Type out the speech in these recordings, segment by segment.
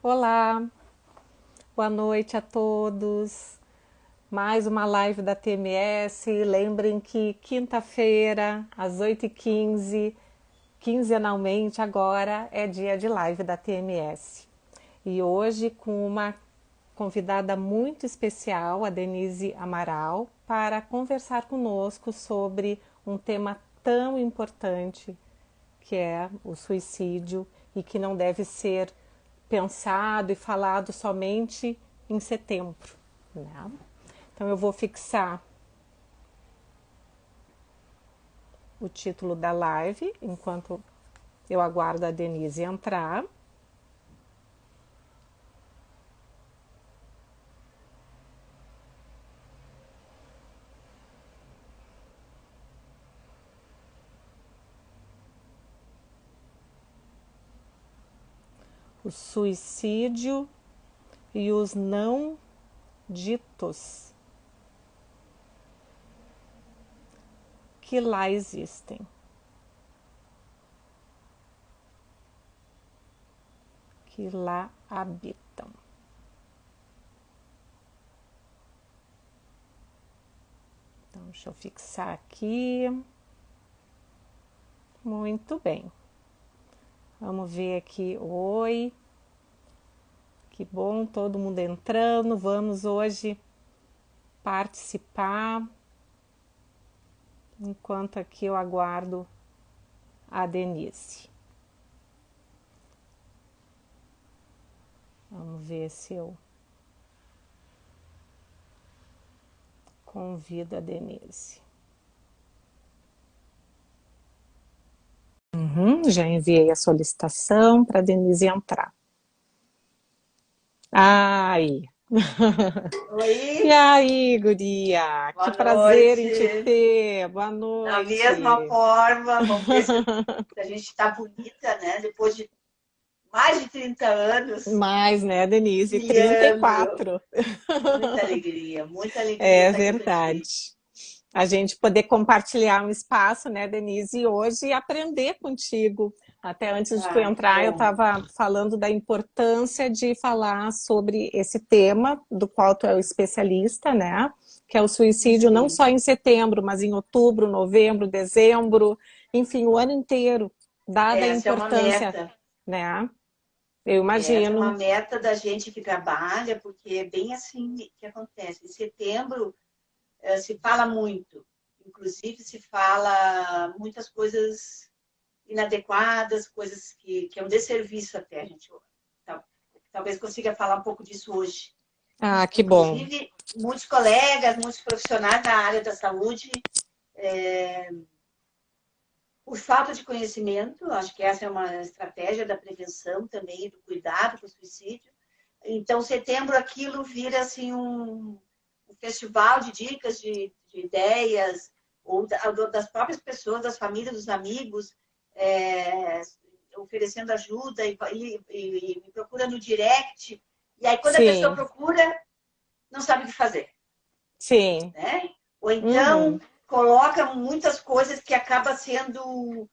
Olá, boa noite a todos. Mais uma live da TMS. Lembrem que quinta-feira, às 8h15, quinzenalmente agora, é dia de live da TMS. E hoje com uma convidada muito especial, a Denise Amaral, para conversar conosco sobre um tema tão importante que é o suicídio e que não deve ser pensado e falado somente em setembro, né? Então eu vou fixar o título da live enquanto eu aguardo a Denise entrar. O suicídio e os não ditos que lá existem. Que lá habitam. Então, deixa eu fixar aqui. Muito bem. Vamos ver aqui. Oi. Que bom, todo mundo entrando. Vamos hoje participar. Enquanto aqui eu aguardo a Denise. Vamos ver se eu convido a Denise. Já enviei a solicitação para a Denise entrar. Ai! Oi, E aí, guria? boa Que prazer em te noite. ter. Boa Da mesma noite. forma, vamos ver se a gente está bonita, né? Depois de mais de 30 anos, Mais, né, Denise? brilhando. 34. Muita alegria É estar aqui verdade. contigo. A gente poder compartilhar um espaço, né, Denise, e hoje aprender contigo. Até antes de tu Ah, que entrar, eu bom. estava falando da importância de falar sobre esse tema, do qual tu é o especialista, né? Que é o suicídio, não Sim, só em setembro, mas em outubro, novembro, dezembro, enfim, o ano inteiro, dada a essa é uma importância, meta. né? Eu Essa é uma imagino. meta da gente que trabalha, porque é bem assim que acontece. Em setembro, se fala muito. Inclusive, se fala muitas coisas inadequadas, coisas que é um desserviço até a gente. Talvez consiga falar um pouco disso hoje. Ah, que bom. Inclusive, muitos colegas, muitos profissionais da área da saúde, por falta de conhecimento, acho que essa é uma estratégia da prevenção também, do cuidado com o suicídio. Então, setembro, aquilo vira assim um festival de dicas, de ideias, ou das próprias pessoas, das famílias, dos amigos, é, oferecendo ajuda e me procura no direct. E aí, quando a pessoa Sim, procura, não sabe o que fazer, sim. né? Ou então Uhum. coloca muitas coisas que acaba sendo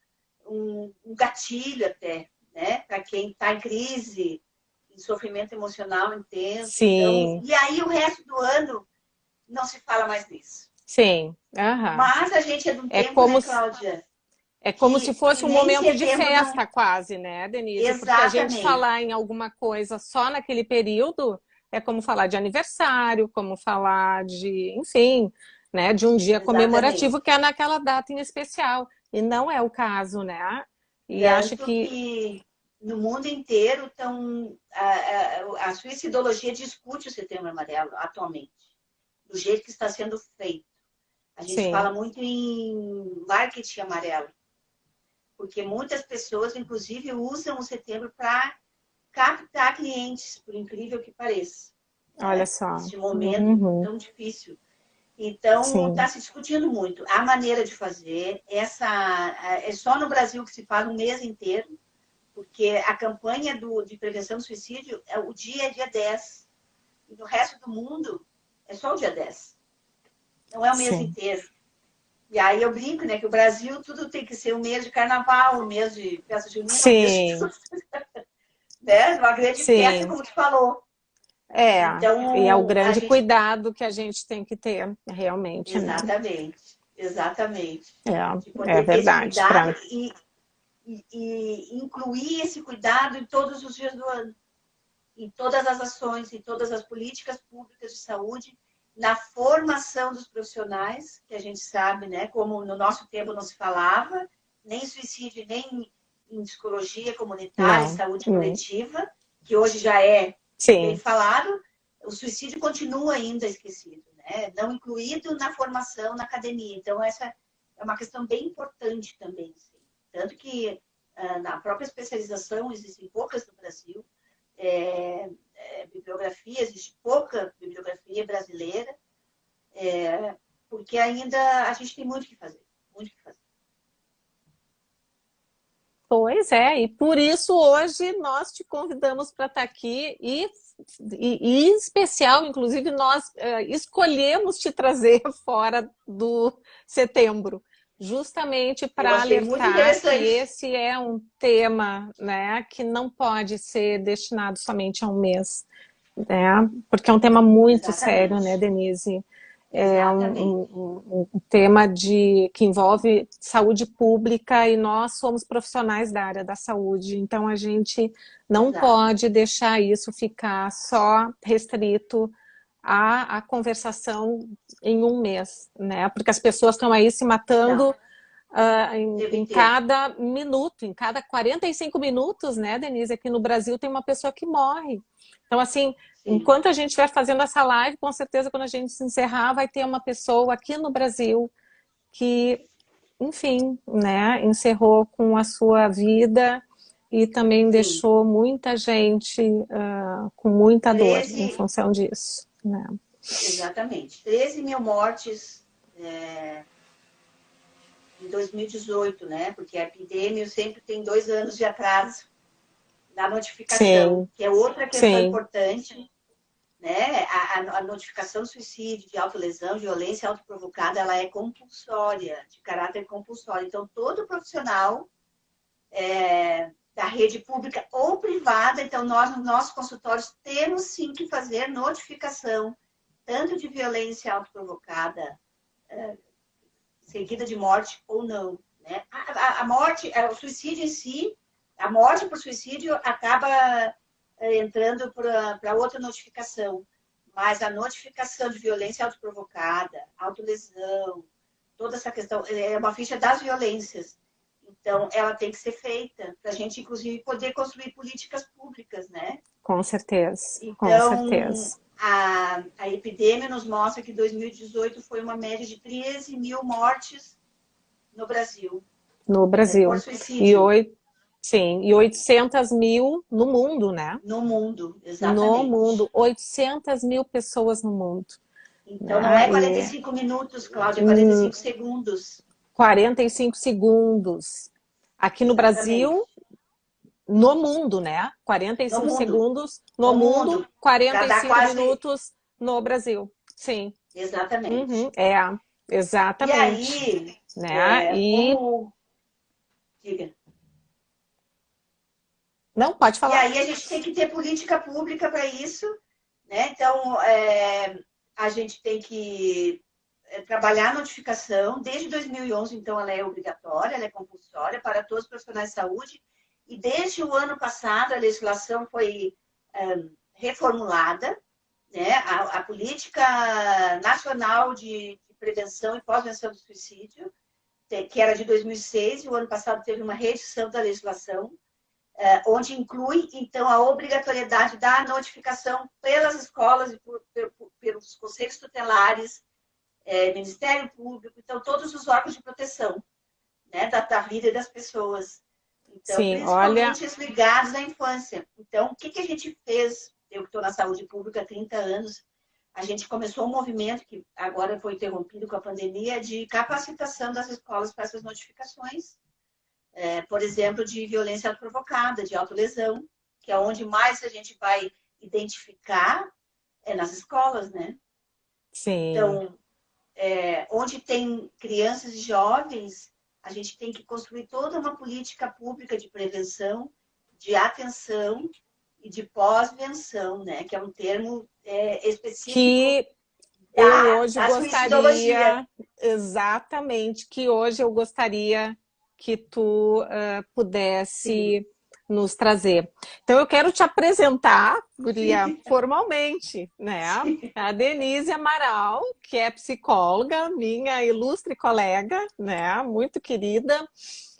um gatilho até, né? Para quem está em crise, em sofrimento emocional intenso. Então, Sim, e aí o resto do ano não se fala mais nisso. sim. Aham. Mas a gente é de um É tempo, como, né, Cláudia, é como se que fosse um nem momento de setembro não. festa, quase, né, Denise? Porque a gente Exatamente. falar em alguma coisa só naquele período é como falar de aniversário, como falar de, enfim, né, de um dia Exatamente. comemorativo que é naquela data em especial. E não é o caso, né? E acho Tanto que que no mundo inteiro tão, a suicidologia discute o setembro amarelo atualmente, do jeito que está sendo feito. A gente sim, fala muito em marketing amarelo, porque muitas pessoas, inclusive, usam o setembro para captar clientes, por incrível que pareça, olha né? só. Neste momento Uhum, tão difícil. Então, está sim, se discutindo muito a maneira de fazer. É só no Brasil que se fala um mês inteiro, porque a campanha de prevenção do suicídio, o dia é dia 10. E no resto do mundo, é só o dia 10. Não é o mês sim. inteiro. E aí eu brinco, né, que o Brasil tudo tem que ser o mês de carnaval, o mês de festa junina, o mês de Sim, tudo. né? Uma grande festa, Sim, como tu falou. é. E é o Então, a grande gente... cuidado que a gente tem que ter, realmente, né? Exatamente, exatamente. De É poder ter esse verdade. cuidado e incluir esse cuidado em todos os dias do ano, em todas as ações, em todas as políticas públicas de saúde, na formação dos profissionais, que a gente sabe, né, como no nosso tempo não se falava, nem suicídio, nem em psicologia comunitária, Não. saúde coletiva, que hoje já é bem Sim. falado, o suicídio continua ainda esquecido, né? Não incluído na formação, na academia. Então, essa é uma questão bem importante também. Sim. Tanto que na própria especialização existem poucas no Brasil, bibliografia, existe pouca bibliografia brasileira, porque ainda a gente tem muito que fazer, muito que fazer. Pois é, e por isso hoje nós te convidamos para estar aqui e em especial, inclusive, nós escolhemos te trazer fora do setembro, justamente Eu para achei muito alertar que interessante. esse é um tema, né, que não pode ser destinado somente a um mês, né, porque é um tema muito sério, né, Exatamente. Denise? É Exatamente. um tema que envolve saúde pública e nós somos profissionais da área da saúde, então a gente não Exato. pode deixar isso ficar só restrito à conversação em um mês, né? Porque as pessoas estão aí se Não, matando o tempo em inteiro. cada minuto, em cada 45 minutos, né, Denise? Aqui no Brasil tem uma pessoa que morre. Então, assim, Sim. enquanto a gente estiver fazendo essa live, com certeza, quando a gente se encerrar, vai ter uma pessoa aqui no Brasil que, enfim, né, encerrou com a sua vida e também Sim. deixou muita gente com muita dor em 13, função disso, né? exatamente. 13 mil mortes em 2018, né? Porque a epidemia sempre tem 2 anos de atraso na notificação, Sim, que é outra questão sim, importante, né? A notificação de suicídio, de autolesão, violência autoprovocada, ela é compulsória, de caráter compulsório. Então, todo profissional da rede pública ou privada, então nós, nos nossos consultórios, temos sim que fazer notificação, tanto de violência autoprovocada, seguida de morte ou não. Né? A morte, o suicídio em si, a morte por suicídio acaba entrando para outra notificação. Mas a notificação de violência autoprovocada, autolesão, toda essa questão, é uma ficha das violências. Então, ela tem que ser feita para a gente, inclusive, poder construir políticas públicas, né? com certeza, com Então, certeza. a epidemia nos mostra que 2018 foi uma média de 13 mil mortes no Brasil, No por Brasil. E suicídio. oito, sim, e 800 mil no mundo, né? No mundo, No exatamente. mundo, 800 mil pessoas no mundo, Então, não né? é 45 minutos, Cláudia, é E 45 segundos. 45 segundos. Aqui no Brasil, Exatamente. no mundo, né? No 45 mundo. segundos no No mundo, mundo. Para dar 45 quase. minutos no Brasil. Sim, Exatamente. E exatamente. aí, Né? E como. Diga. não pode E falar. aí a gente tem que ter política pública para isso, né? Então, a gente tem que trabalhar a notificação. Desde 2011, então, ela é obrigatória, ela é compulsória para todos os profissionais de saúde. E desde o ano passado, a legislação foi reformulada, né? A Política Nacional de Prevenção e Pós-Venção do Suicídio, que era de 2006, e o ano passado teve uma reedição da legislação, onde inclui, então, a obrigatoriedade da notificação pelas escolas e pelos conselhos tutelares, Ministério Público, então, todos os órgãos de proteção, né, da vida e das pessoas. Então, Sim, olha, principalmente os ligados à infância. Então, o que a gente fez? Eu que estou na saúde pública há 30 anos, a gente começou um movimento que agora foi interrompido com a pandemia de capacitação das escolas para essas notificações, por exemplo, de violência autoprovocada, de autolesão, que é onde mais a gente vai identificar nas escolas, né? sim, Então, onde tem crianças e jovens, a gente tem que construir toda uma política pública de prevenção, de atenção, e de pós-venção, né? Que é um termo específico Que eu hoje da suicidologia. gostaria, exatamente, que hoje eu gostaria que tu Sim, pudesse nos trazer. Então eu quero te apresentar, guria, sim, formalmente, né? sim. A Denise Amaral, que é psicóloga, minha ilustre colega, né? Muito querida,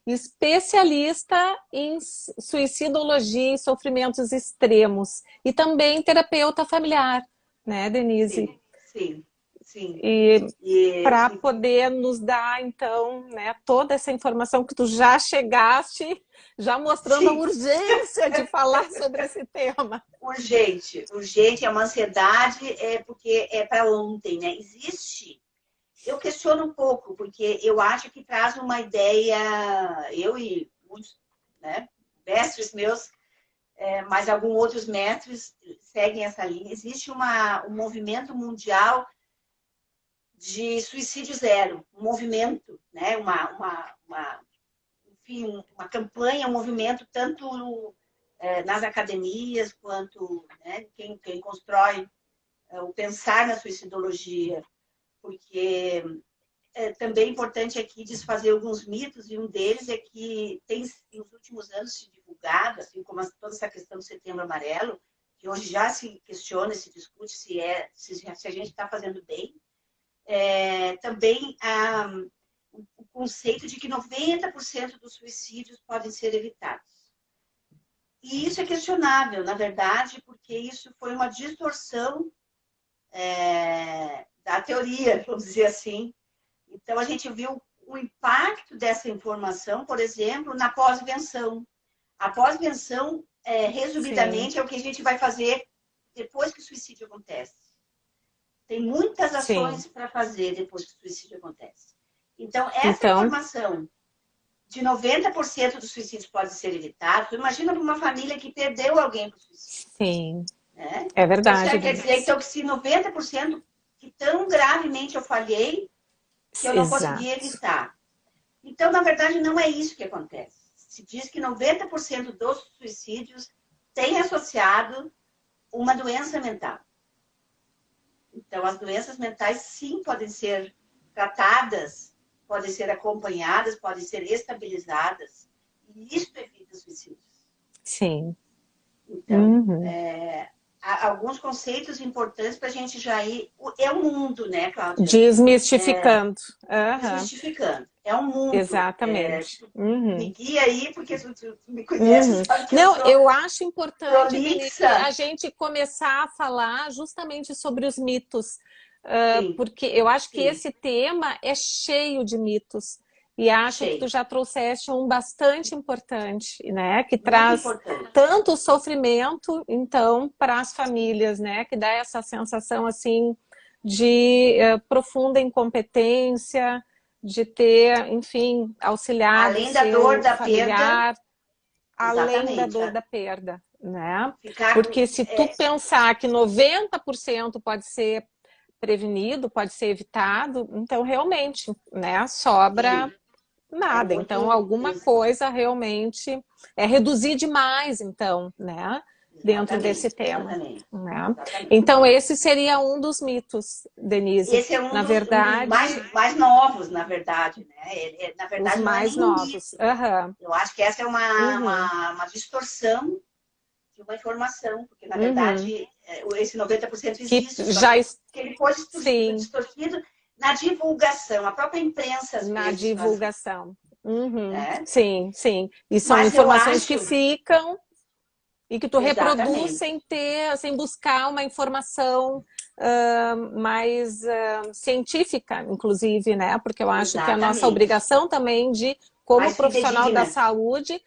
especialista em suicidologia e sofrimentos extremos e também terapeuta familiar, né, Denise? Sim, sim, sim. E para E poder nos dar, então, né, toda essa informação que tu já chegaste, já mostrando a sim, urgência de falar sobre esse tema. urgente. Urgente é uma ansiedade, porque é para ontem, né? Existe. Eu questiono um pouco, porque eu acho que traz uma ideia, eu e muitos, né, mestres meus, mas alguns outros mestres seguem essa linha. Existe um movimento mundial de suicídio zero, um movimento, né? Enfim, uma campanha, um movimento tanto nas academias quanto, né, quem constrói o pensar na suicidologia, porque também é importante aqui desfazer alguns mitos, e um deles é que tem, nos últimos anos, se divulgado, assim como toda essa questão do Setembro Amarelo, que hoje já se questiona, se discute se a gente está fazendo bem, também o conceito de que 90% dos suicídios podem ser evitados. E isso é questionável, na verdade, porque isso foi uma distorção da teoria, vamos dizer assim. Então, a gente viu o impacto dessa informação, por exemplo, na pós-venção. A pós-venção, Sim, resumidamente, é o que a gente vai fazer depois que o suicídio acontece. Tem muitas sim. ações para fazer depois que o suicídio acontece. Então, essa Então, informação de 90% dos suicídios podem ser evitados, imagina para uma família que perdeu alguém para o suicídio. sim, Né? é Então, isso verdade, quer dizer Denise. então, que se 90% que tão gravemente eu falhei, que eu não consegui Exato. evitar. Então, na verdade, não é isso que acontece. Se diz que 90% dos suicídios têm associado uma doença mental. Então, as doenças mentais, sim, podem ser tratadas, podem ser acompanhadas, podem ser estabilizadas. E isso evita suicídios. Sim. Então, Uhum. há alguns conceitos importantes para a gente já ir. É o mundo, né, Cláudia? Desmistificando. Aham. Desmistificando. É um mundo. Exatamente. Me Uhum. guia aí, porque tu me conhece, Uhum. sabe que eu Não, sou eu acho importante, Denise, a prolixa. gente começar a falar justamente sobre os mitos, Sim, porque eu acho que sim, esse tema é cheio de mitos. E acho que tu cheio. já trouxeste um bastante importante, né? Que Muito traz importante. tanto sofrimento, então, para as famílias, né? Que dá essa sensação, assim, de profunda incompetência, de ter, enfim, auxiliado o Além da dor seu da perda, familiar, além da exatamente. dor da perda, né? Ficar com. Porque se tu pensar que 90% pode ser prevenido, pode ser evitado, então realmente, né, sobra Sim, é nada. Então muito. alguma coisa realmente é reduzir demais, então, né, dentro desse Exatamente, tema. exatamente, Né? exatamente. Então esse seria um dos mitos, Denise. Esse é Na um dos verdade, mais novos, na verdade, né? Na os verdade, não é mais nenhum novos. mito. Uhum, Eu acho que essa é uhum, uma distorção de uma informação, porque, na uhum. verdade, esse 90% Que existe, só já, que ele foi sim, distorcido na divulgação. A própria imprensa, às na vezes, faz isso, divulgação. Uhum. né? Sim, sim. E são Mas eu informações que acho, ficam e que tu reproduz exatamente, sem ter, sem buscar uma informação mais científica, inclusive, né? Porque eu acho que é a nossa exatamente, obrigação também de, como mais profissional da fidedigna, saúde,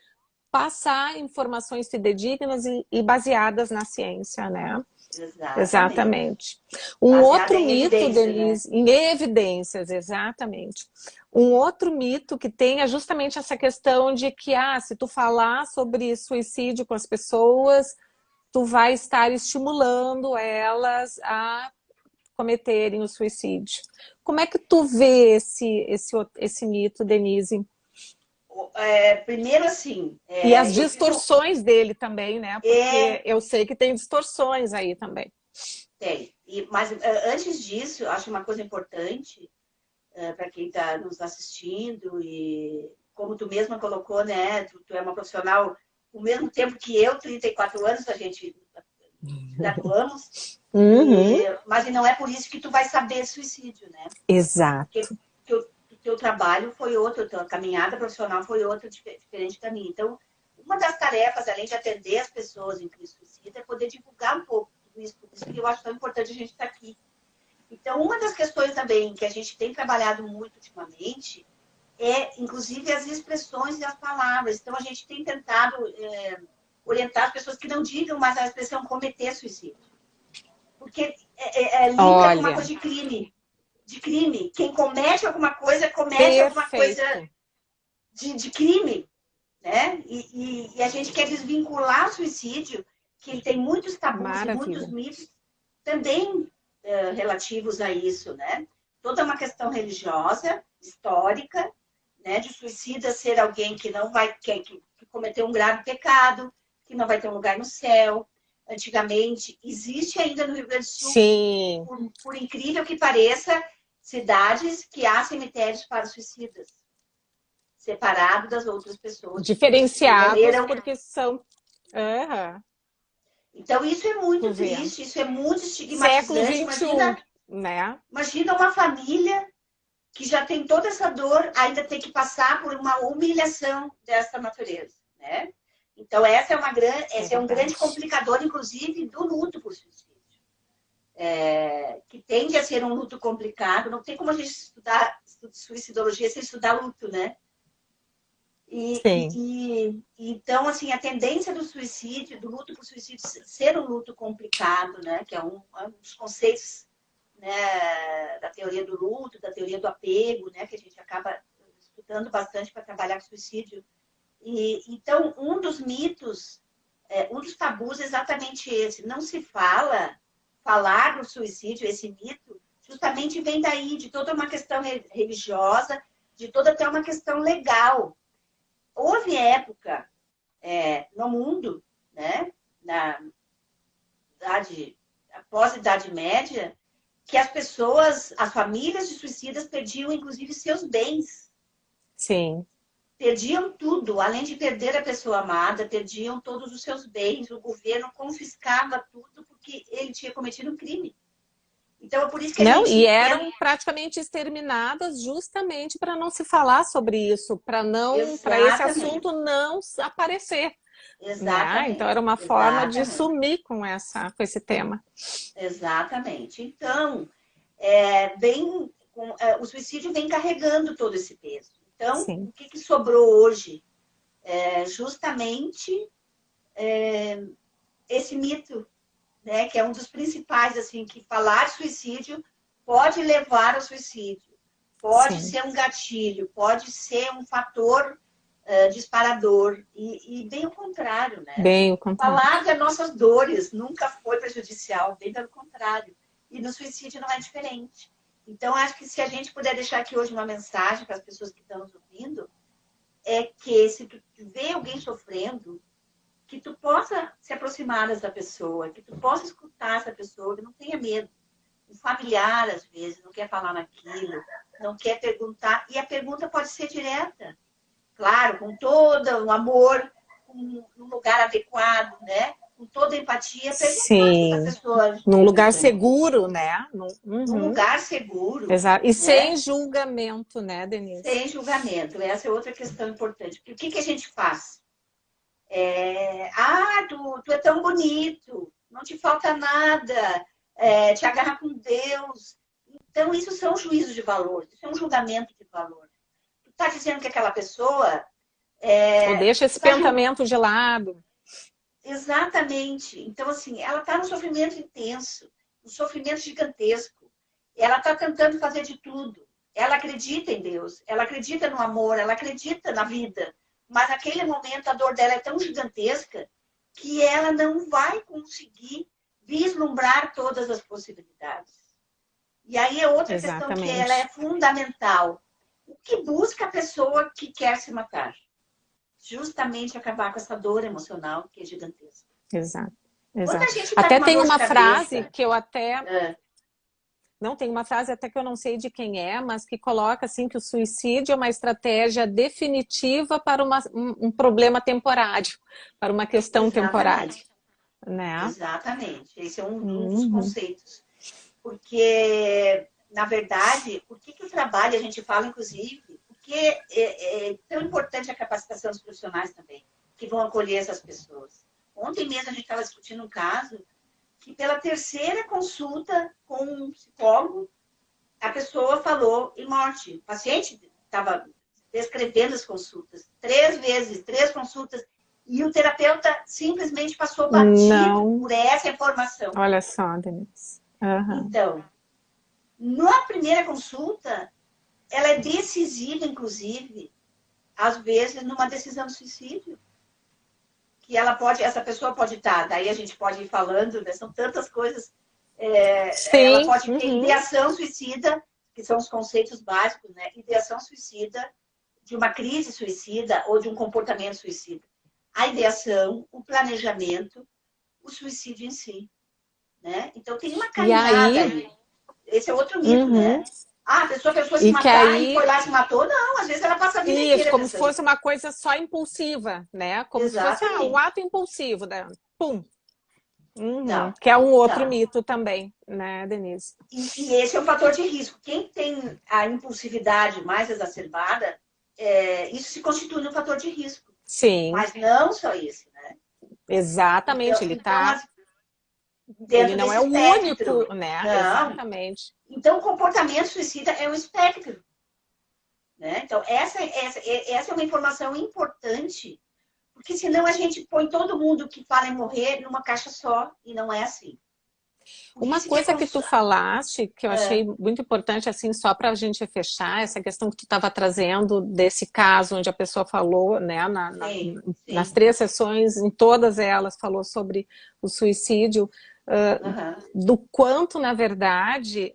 passar informações fidedignas e baseadas na ciência, né? exatamente, Exatamente. Um baseada outro em mito, evidências, né? Denise, em evidências, exatamente. Um outro mito que tem é justamente essa questão de que, se tu falar sobre suicídio com as pessoas, tu vai estar estimulando elas a cometerem o suicídio. Como é que tu vê esse mito, Denise? Primeiro, assim... E as distorções dele também, né? É, Porque eu sei que tem distorções aí também. tem. Mas antes disso, acho uma coisa importante para quem está nos assistindo e como tu mesma colocou, né? Tu é uma profissional o mesmo tempo que eu, 34 anos, a gente graduamos, Uhum. mas não é por isso que tu vai saber suicídio, né? Porque Exato. o teu trabalho foi outro, a tua caminhada profissional foi outra, diferente da minha. Então, uma das tarefas, além de atender as pessoas em crise suicida, é poder divulgar um pouco tudo isso, por isso que eu acho tão importante a gente estar aqui. Então, uma das questões também que a gente tem trabalhado muito ultimamente é, inclusive, as expressões e as palavras. Então, a gente tem tentado orientar as pessoas que não digam mais a expressão cometer suicídio. Porque linka com uma Olha, coisa de crime. De crime. Quem comete alguma coisa perfeito. de crime. Né? E a gente quer desvincular o suicídio, que ele tem muitos tabus e muitos Maravilha. mitos também relativos a isso, né? Toda uma questão religiosa, histórica, né? De suicida ser alguém que não vai, que cometeu um grave pecado, que não vai ter um lugar no céu. Antigamente, existe ainda no Rio Grande do Sul, Sim. por incrível que pareça, cidades que há cemitérios para suicidas, separado das outras pessoas que Diferenciados morreram. porque são. Aham, Então, isso é tô muito vendo. triste, isso é muito Século estigmatizante. XXI, Imagina, né? imagina uma família que já tem toda essa dor, ainda tem que passar por uma humilhação dessa natureza, né? Então, É esse é um grande verdade. complicador, inclusive, do luto por suicídio. Que tende a ser um luto complicado. Não tem como a gente estudar suicidologia sem estudar luto, né? Sim, Então, assim, a tendência do suicídio, do luto por suicídio, ser um luto complicado, né? Que é um dos conceitos, né, da teoria do luto, da teoria do apego, né? Que a gente acaba estudando bastante para trabalhar com suicídio. Então, um dos mitos, um dos tabus é exatamente esse. Não se falar do suicídio, esse mito, justamente vem daí, de toda uma questão religiosa, de toda até uma questão legal. Houve época no mundo, né, na idade, após a Idade Média, que as pessoas, as famílias de suicidas perdiam, inclusive, seus bens. sim. Perdiam tudo, além de perder a pessoa amada, perdiam todos os seus bens. O governo confiscava tudo porque ele tinha cometido um crime. Então, é por isso que a Não, e gente tenta... eram praticamente exterminadas justamente para não se falar sobre isso, para esse Exatamente, assunto não aparecer, né? Então era exatamente, uma forma de exatamente, sumir com esse tema. exatamente. Então, o suicídio vem carregando todo esse peso. Então, Sim, o que sobrou hoje? Justamente esse mito, né, que é um dos principais, assim, que falar suicídio pode levar ao suicídio, pode sim, ser um gatilho, pode ser um fator disparador, e bem o contrário, né? bem o contrário. Falar das nossas dores nunca foi prejudicial, bem pelo contrário. E no suicídio não é diferente. Então, acho que se a gente puder deixar aqui hoje uma mensagem para as pessoas que estão nos ouvindo, é que se tu vê alguém sofrendo, que tu possa se aproximar dessa pessoa, que tu possa escutar essa pessoa, que não tenha medo. Um familiar, às vezes, não quer falar naquilo, não quer perguntar, e a pergunta pode ser direta. Claro, com todo o amor, num lugar adequado, né? Com toda a empatia, perguntar o que a Sim, pessoa num está lugar pensando. seguro, né? Num Uhum, lugar seguro, exato. E sem né? julgamento, né, Denise? Sem julgamento. Essa é outra questão importante. Porque o que a gente faz? Tu é tão bonito, não te falta nada, te agarra com Deus. Então, isso são juízos de valor, isso é um julgamento de valor. Tu está dizendo que aquela pessoa Ou deixa esse está pensamento de lado. exatamente. Então, assim, ela está num sofrimento intenso, um sofrimento gigantesco. Ela está tentando fazer de tudo. Ela acredita em Deus, ela acredita no amor, ela acredita na vida. Mas naquele momento a dor dela é tão gigantesca que ela não vai conseguir vislumbrar todas as possibilidades. E aí é outra questão que ela é Exatamente. fundamental. O que busca a pessoa que quer se matar? justamente acabar com essa dor emocional que é gigantesca. Exato, Quando exato. a gente tá Até com uma tem dor de uma frase cabeça, que eu até... é, Não, tem uma frase até que eu não sei de quem é, mas que coloca assim que o suicídio é uma estratégia definitiva para um problema temporário, para uma questão temporária, exatamente, né? exatamente. Esse é um dos Uhum. conceitos. Porque, na verdade, por que o trabalho, a gente fala, inclusive, porque é tão importante a capacitação dos profissionais também, que vão acolher essas pessoas. Ontem mesmo a gente estava discutindo um caso que pela terceira consulta com um psicólogo, a pessoa falou em morte. O paciente estava descrevendo as consultas 3 vezes, 3 consultas, e o terapeuta simplesmente passou batido Não, por essa informação. olha só, Denise. Uhum. Então, na primeira consulta, ela é decisiva, inclusive, às vezes, numa decisão de suicídio. Que essa pessoa pode estar, daí a gente pode ir falando, né? São tantas coisas. Ela Sim, pode ter uhum. ideação suicida, que são os conceitos básicos, né? Ideação suicida, de uma crise suicida ou de um comportamento suicida. A ideação, o planejamento, o suicídio em si, né? Então tem uma E caminhada aí, aí. Esse é outro mito, uhum. né? Ah, a pessoa pensou em se E que matar e foi aí, lá e se matou. Não, às vezes ela passa a vida isso, inteira como se pensando. fosse uma coisa só impulsiva, né? Como se fosse um Exatamente. ato impulsivo, né? Pum. Uhum. Não, Que é um outro não. mito também, né, Denise? E esse é um fator de risco. Quem tem a impulsividade mais exacerbada, isso se constitui um fator de risco. Sim, Mas não só isso, né? exatamente. Então, Ele dentro não desse é o único, espectro. né? Não. Exatamente. Então, o comportamento suicida é um espectro. Né? Então, essa é uma informação importante, porque senão a gente põe todo mundo que fala em morrer numa caixa só, e não é assim. Porque Uma se quer coisa que tu falaste, que eu é, achei muito importante, assim, só para a gente fechar, essa questão que tu estava trazendo desse caso onde a pessoa falou, né, sim, nas sim. 3 sessões, em todas elas, falou sobre o suicídio, Uhum. do quanto, na verdade,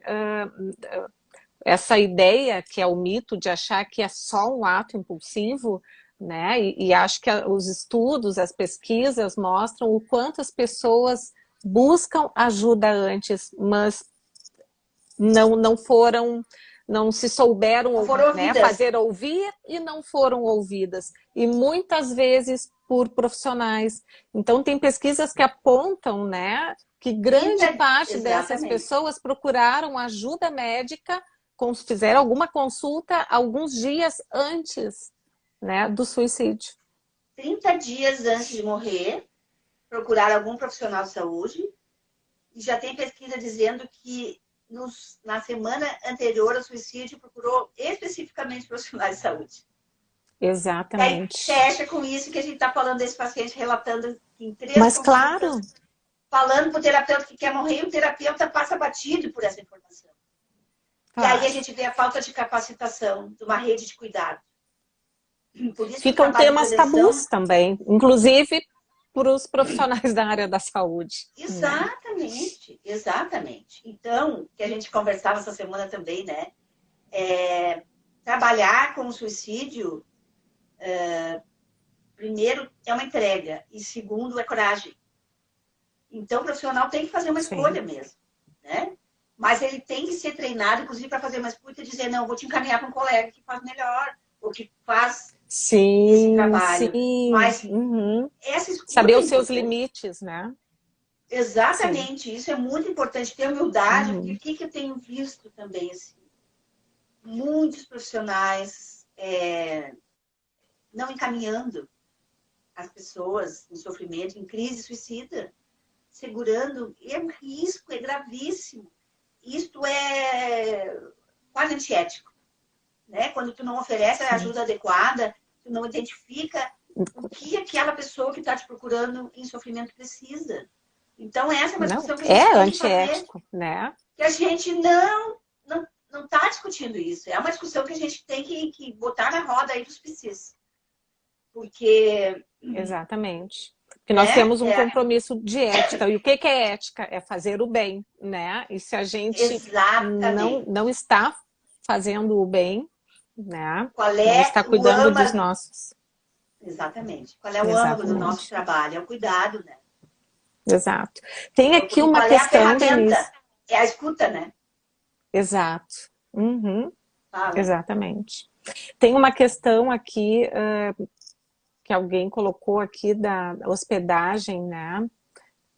essa ideia, que é o mito de achar que é só um ato impulsivo, né? E acho que os estudos, as pesquisas mostram o quanto as pessoas buscam ajuda antes, mas não foram, não se Não souberam, foram né, ouvidas. fazer ouvir e não foram ouvidas. E muitas vezes por profissionais. Então tem pesquisas que apontam, né, que grande 30, parte dessas exatamente. pessoas procuraram ajuda médica, fizeram alguma consulta alguns dias antes, né, do suicídio. 30 dias antes de morrer, procurar algum profissional de saúde. E já tem pesquisa dizendo que na semana anterior ao suicídio procurou especificamente profissionais de saúde. E aí Exatamente. fecha com isso que a gente está falando desse paciente relatando que em três Mas claro, consultas, falando para o terapeuta que quer morrer, e o terapeuta passa batido por essa informação. E aí a claro. gente vê a falta de capacitação de uma rede de cuidado. Por isso que o Ficam trabalho de temas tabus prevenção. também, inclusive para os profissionais da área da saúde, né? Exatamente, exatamente. Então, que a gente conversava essa semana também, né? Trabalhar com o suicídio, primeiro, é uma entrega, e segundo, é coragem. Então, o profissional tem que fazer uma Sim. escolha mesmo, né? Mas ele tem que ser treinado, inclusive, para fazer uma escuta e dizer, não, vou te encaminhar para um colega que faz melhor, ou que faz esse Sim, trabalho. sim. Mas Uhum. essa Saber escuta é os seus importante. limites, né? Sim. Exatamente, isso é muito importante, ter humildade, porque Uhum. o que eu tenho visto também, assim, muitos profissionais não encaminhando as pessoas em sofrimento, em crise suicida, segurando, é um risco, é gravíssimo. Isto é quase antiético, né? Quando tu não oferece a Sim. ajuda adequada, tu não identifica o que aquela pessoa que está te procurando em sofrimento precisa. Então, essa é uma Não, discussão que a gente é tem que fazer, antiético, né? que a gente não está discutindo isso. É uma discussão que a gente tem que botar na roda aí dos PCs. Porque, Exatamente. Porque nós né? temos um compromisso de ética. E o que é ética? É fazer o bem, né? E se a gente Exatamente. não está fazendo o bem, né? Qual Não é está o cuidando dos ama nossos. Exatamente. Qual é o âmago do nosso Exatamente. trabalho? É o cuidado, né? Exato. Tem Então, aqui porque uma qual é a questão, Denise. ferramenta? É a escuta, né? Exato. Uhum, Fala. exatamente. Tem uma questão aqui que alguém colocou aqui da hospedagem, né?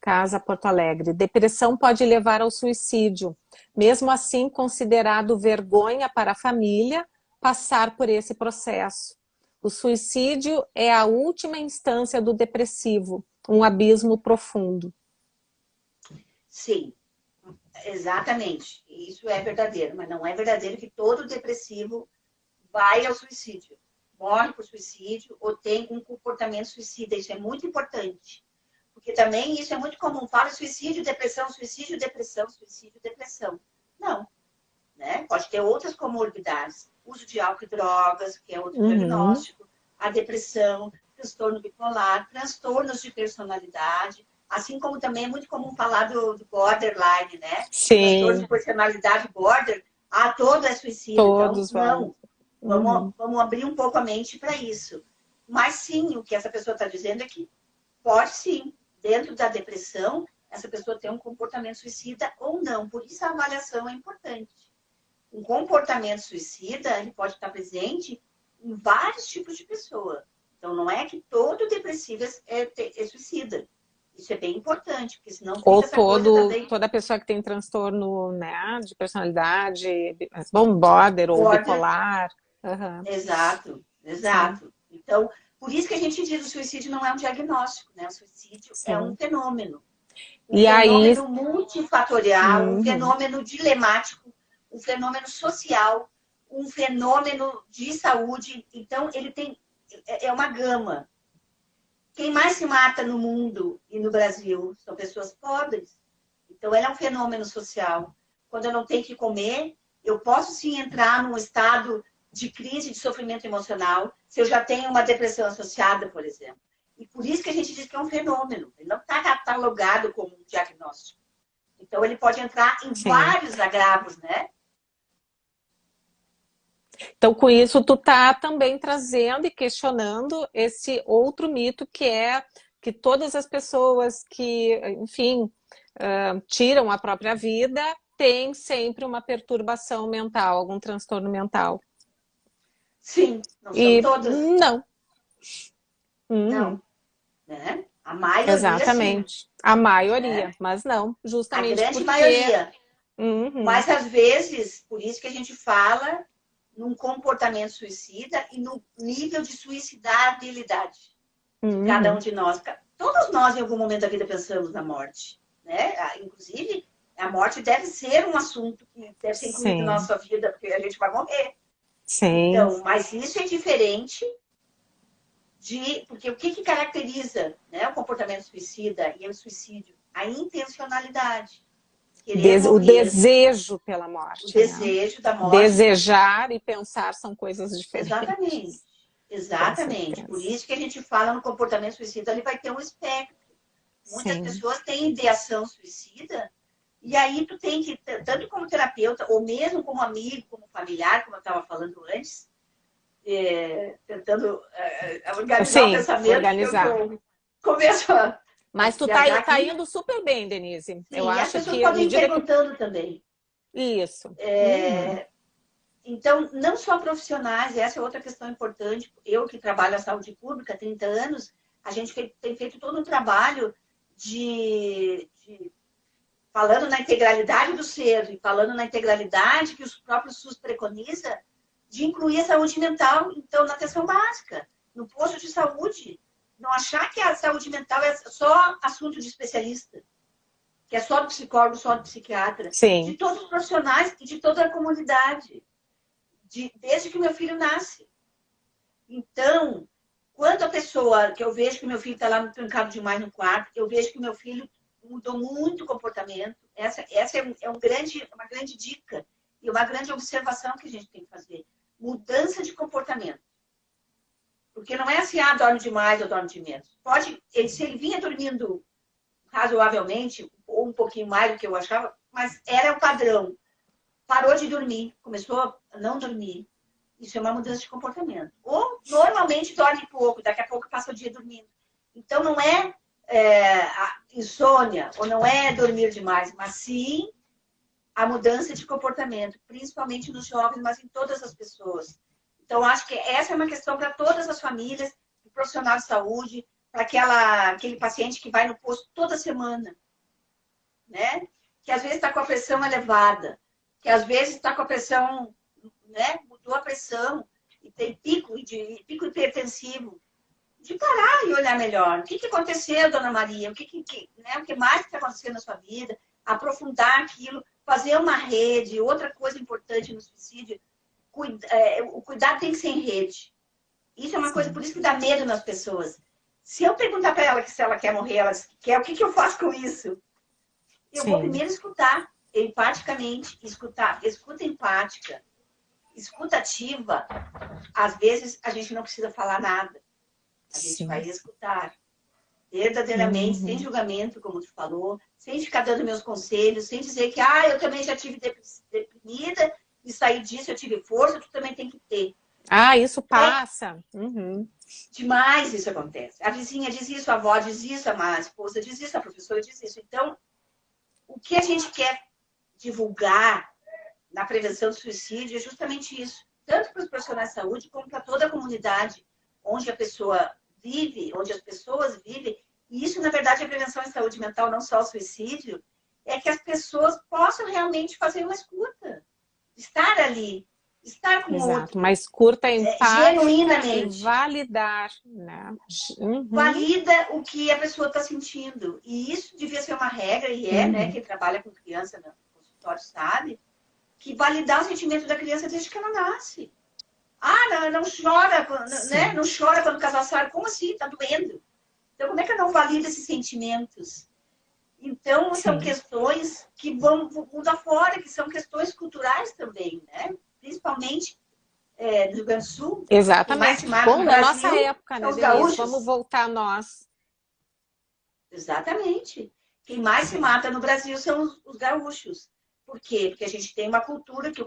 Casa Porto Alegre. Depressão pode levar ao suicídio. Mesmo assim, considerado vergonha para a família passar por esse processo. O suicídio é a última instância do depressivo, um abismo profundo. Sim, exatamente. Isso é verdadeiro, mas não é verdadeiro que todo depressivo vai ao suicídio, morre por suicídio ou tem um comportamento suicida. Isso é muito importante. Porque também isso é muito comum. Fala suicídio, depressão, suicídio, depressão, suicídio, depressão. Não, né? Pode ter outras comorbidades. Uso de álcool e drogas, que é outro Uhum. diagnóstico. A depressão, transtorno bipolar, transtornos de personalidade. Assim como também é muito comum falar do borderline, né? Transtorno de Sim, personalidade border. Ah, todo é suicida. Então, todos vão. não. Uhum. Vamos abrir um pouco a mente para isso. Mas sim, o que essa pessoa está dizendo é que pode sim, dentro da depressão, essa pessoa ter um comportamento suicida ou não. Por isso a avaliação é importante. Um comportamento suicida, ele pode estar presente em vários tipos de pessoa. Então, não é que todo depressivo é suicida. Isso é bem importante, porque senão Ou fica essa coisa também, toda pessoa que tem transtorno, né, de personalidade, bom, border ou border. bipolar. Uhum. Exato, Sim, exato. Então, por isso que a gente diz que o suicídio não é um diagnóstico, né? O suicídio é um sim. fenômeno. Um E aí, fenômeno multifatorial, um uhum, fenômeno dilemático, um fenômeno social, um fenômeno de saúde. Então, ele tem uma gama. Quem mais se mata no mundo e no Brasil são pessoas pobres. Então, ele é um fenômeno social. Quando eu não tenho que comer, eu posso sim entrar num estado de crise, de sofrimento emocional, se eu já tenho uma depressão associada, por exemplo. E por isso que a gente diz que é um fenômeno. Ele não está catalogado como um diagnóstico. Então, ele pode entrar em sim. vários agravos, né? Então, com isso, tu tá também trazendo e questionando esse outro mito que é que todas as pessoas que, enfim, tiram a própria vida têm sempre uma perturbação mental, algum transtorno mental. Sim, não são E todas. não. Uhum. Não, né? A maioria, sim. Exatamente. A maioria, Né? mas não, A justamente grande porque. maioria. Uhum, Mas, às vezes, por isso que a gente fala num comportamento suicida e no nível de suicidabilidade de cada um uhum. de nós. Todos nós, em algum momento da vida, pensamos na morte. Né? Inclusive, a morte deve ser um assunto que deve ser incluído na Sim, nossa vida, porque a gente vai morrer. sim. Então, mas isso é diferente de. Porque o que caracteriza, né, o comportamento suicida e o suicídio? A intencionalidade. Querer O morrer, desejo pela o morte, né? desejo da morte. Desejar e pensar são coisas Exatamente. diferentes. Com Exatamente. Por certeza. isso que a gente fala no comportamento suicida, ele vai ter um espectro. Muitas Sim. pessoas têm ideação suicida, e aí tu tem que, tanto como terapeuta, ou mesmo como amigo, como familiar, como eu estava falando antes, tentando organizar o Sim, pensamento, que organizar. eu começo a Mas tu viajar tá aqui. indo super bem, Denise. Eu Sim, e as acho pessoas que à podem ir medida que. perguntando também. Isso. Uhum. Então, não só profissionais, essa é outra questão importante. Eu que trabalho a saúde pública há 30 anos, a gente tem feito todo um trabalho de falando na integralidade do ser e falando na integralidade que os próprios SUS preconiza, de incluir a saúde mental, então, na atenção básica, no posto de saúde. Não achar que a saúde mental é só assunto de especialista, que é só do psicólogo, só do psiquiatra, de Sim. todos os profissionais e de toda a comunidade, desde que meu filho nasce. Então, quando a pessoa, que eu vejo que meu filho está lá trancado demais no quarto, eu vejo que meu filho mudou muito o comportamento. Essa uma grande dica e uma grande observação que a gente tem que fazer. Mudança de comportamento. Porque não é assim, dorme demais ou dorme de menos. Se ele vinha dormindo razoavelmente, ou um pouquinho mais do que eu achava, mas era o padrão. Parou de dormir, começou a não dormir. Isso é uma mudança de comportamento. Ou normalmente dorme pouco, daqui a pouco passa o dia dormindo. Então não é, a insônia, ou não é dormir demais, mas sim a mudança de comportamento, principalmente nos jovens, mas em todas as pessoas. Então, acho que essa é uma questão para todas as famílias, para o profissional de saúde, para aquele paciente que vai no posto toda semana, né? Que às vezes está com a pressão elevada, que às vezes está com a pressão, né? Mudou a pressão e tem pico hipertensivo. De parar e olhar melhor. O que aconteceu, dona Maria? O que mais está acontecendo na sua vida? Aprofundar aquilo, fazer uma rede. Outra coisa importante no suicídio, o cuidado tem que ser em rede. Isso é uma coisa, por isso que dá medo nas pessoas. Se eu perguntar para ela que se ela quer morrer, ela diz que quer, o que eu faço com isso? Eu vou primeiro escutar, empaticamente, escuta empática, escuta ativa. Às vezes, a gente não precisa falar nada. A gente vai escutar verdadeiramente, sem julgamento, como tu falou, sem ficar dando meus conselhos, sem dizer que eu também já tive deprimida e saí disso, eu tive força, tu também tem que ter. Isso passa. Demais isso acontece. A vizinha diz isso, a avó diz isso, a esposa diz isso, a professora diz isso. Então, o que a gente quer divulgar na prevenção do suicídio é justamente isso. Tanto para os profissionais de saúde, como para toda a comunidade onde a pessoa vive, onde as pessoas vivem, e isso, na verdade, é prevenção em saúde mental, não só o suicídio, é que as pessoas possam realmente fazer uma escuta, estar ali, estar com o outro. Uma escuta empática genuinamente. E validar, né? Valida o que a pessoa está sentindo. E isso devia ser uma regra, e né? Quem trabalha com criança no consultório sabe, que validar o sentimento da criança desde que ela nasce. Não chora, né? Não chora quando o casal sai. Como assim? Tá doendo. Então, como é que eu não valido esses sentimentos? Então, são questões que vão mundo afora, que são questões culturais também, né? Principalmente no Rio Grande do Sul. Exatamente. Bom, na nossa época, né, os gaúchos. Vamos voltar a nós. Exatamente. Quem mais se mata no Brasil são os gaúchos. Por quê? Porque a gente tem uma cultura que o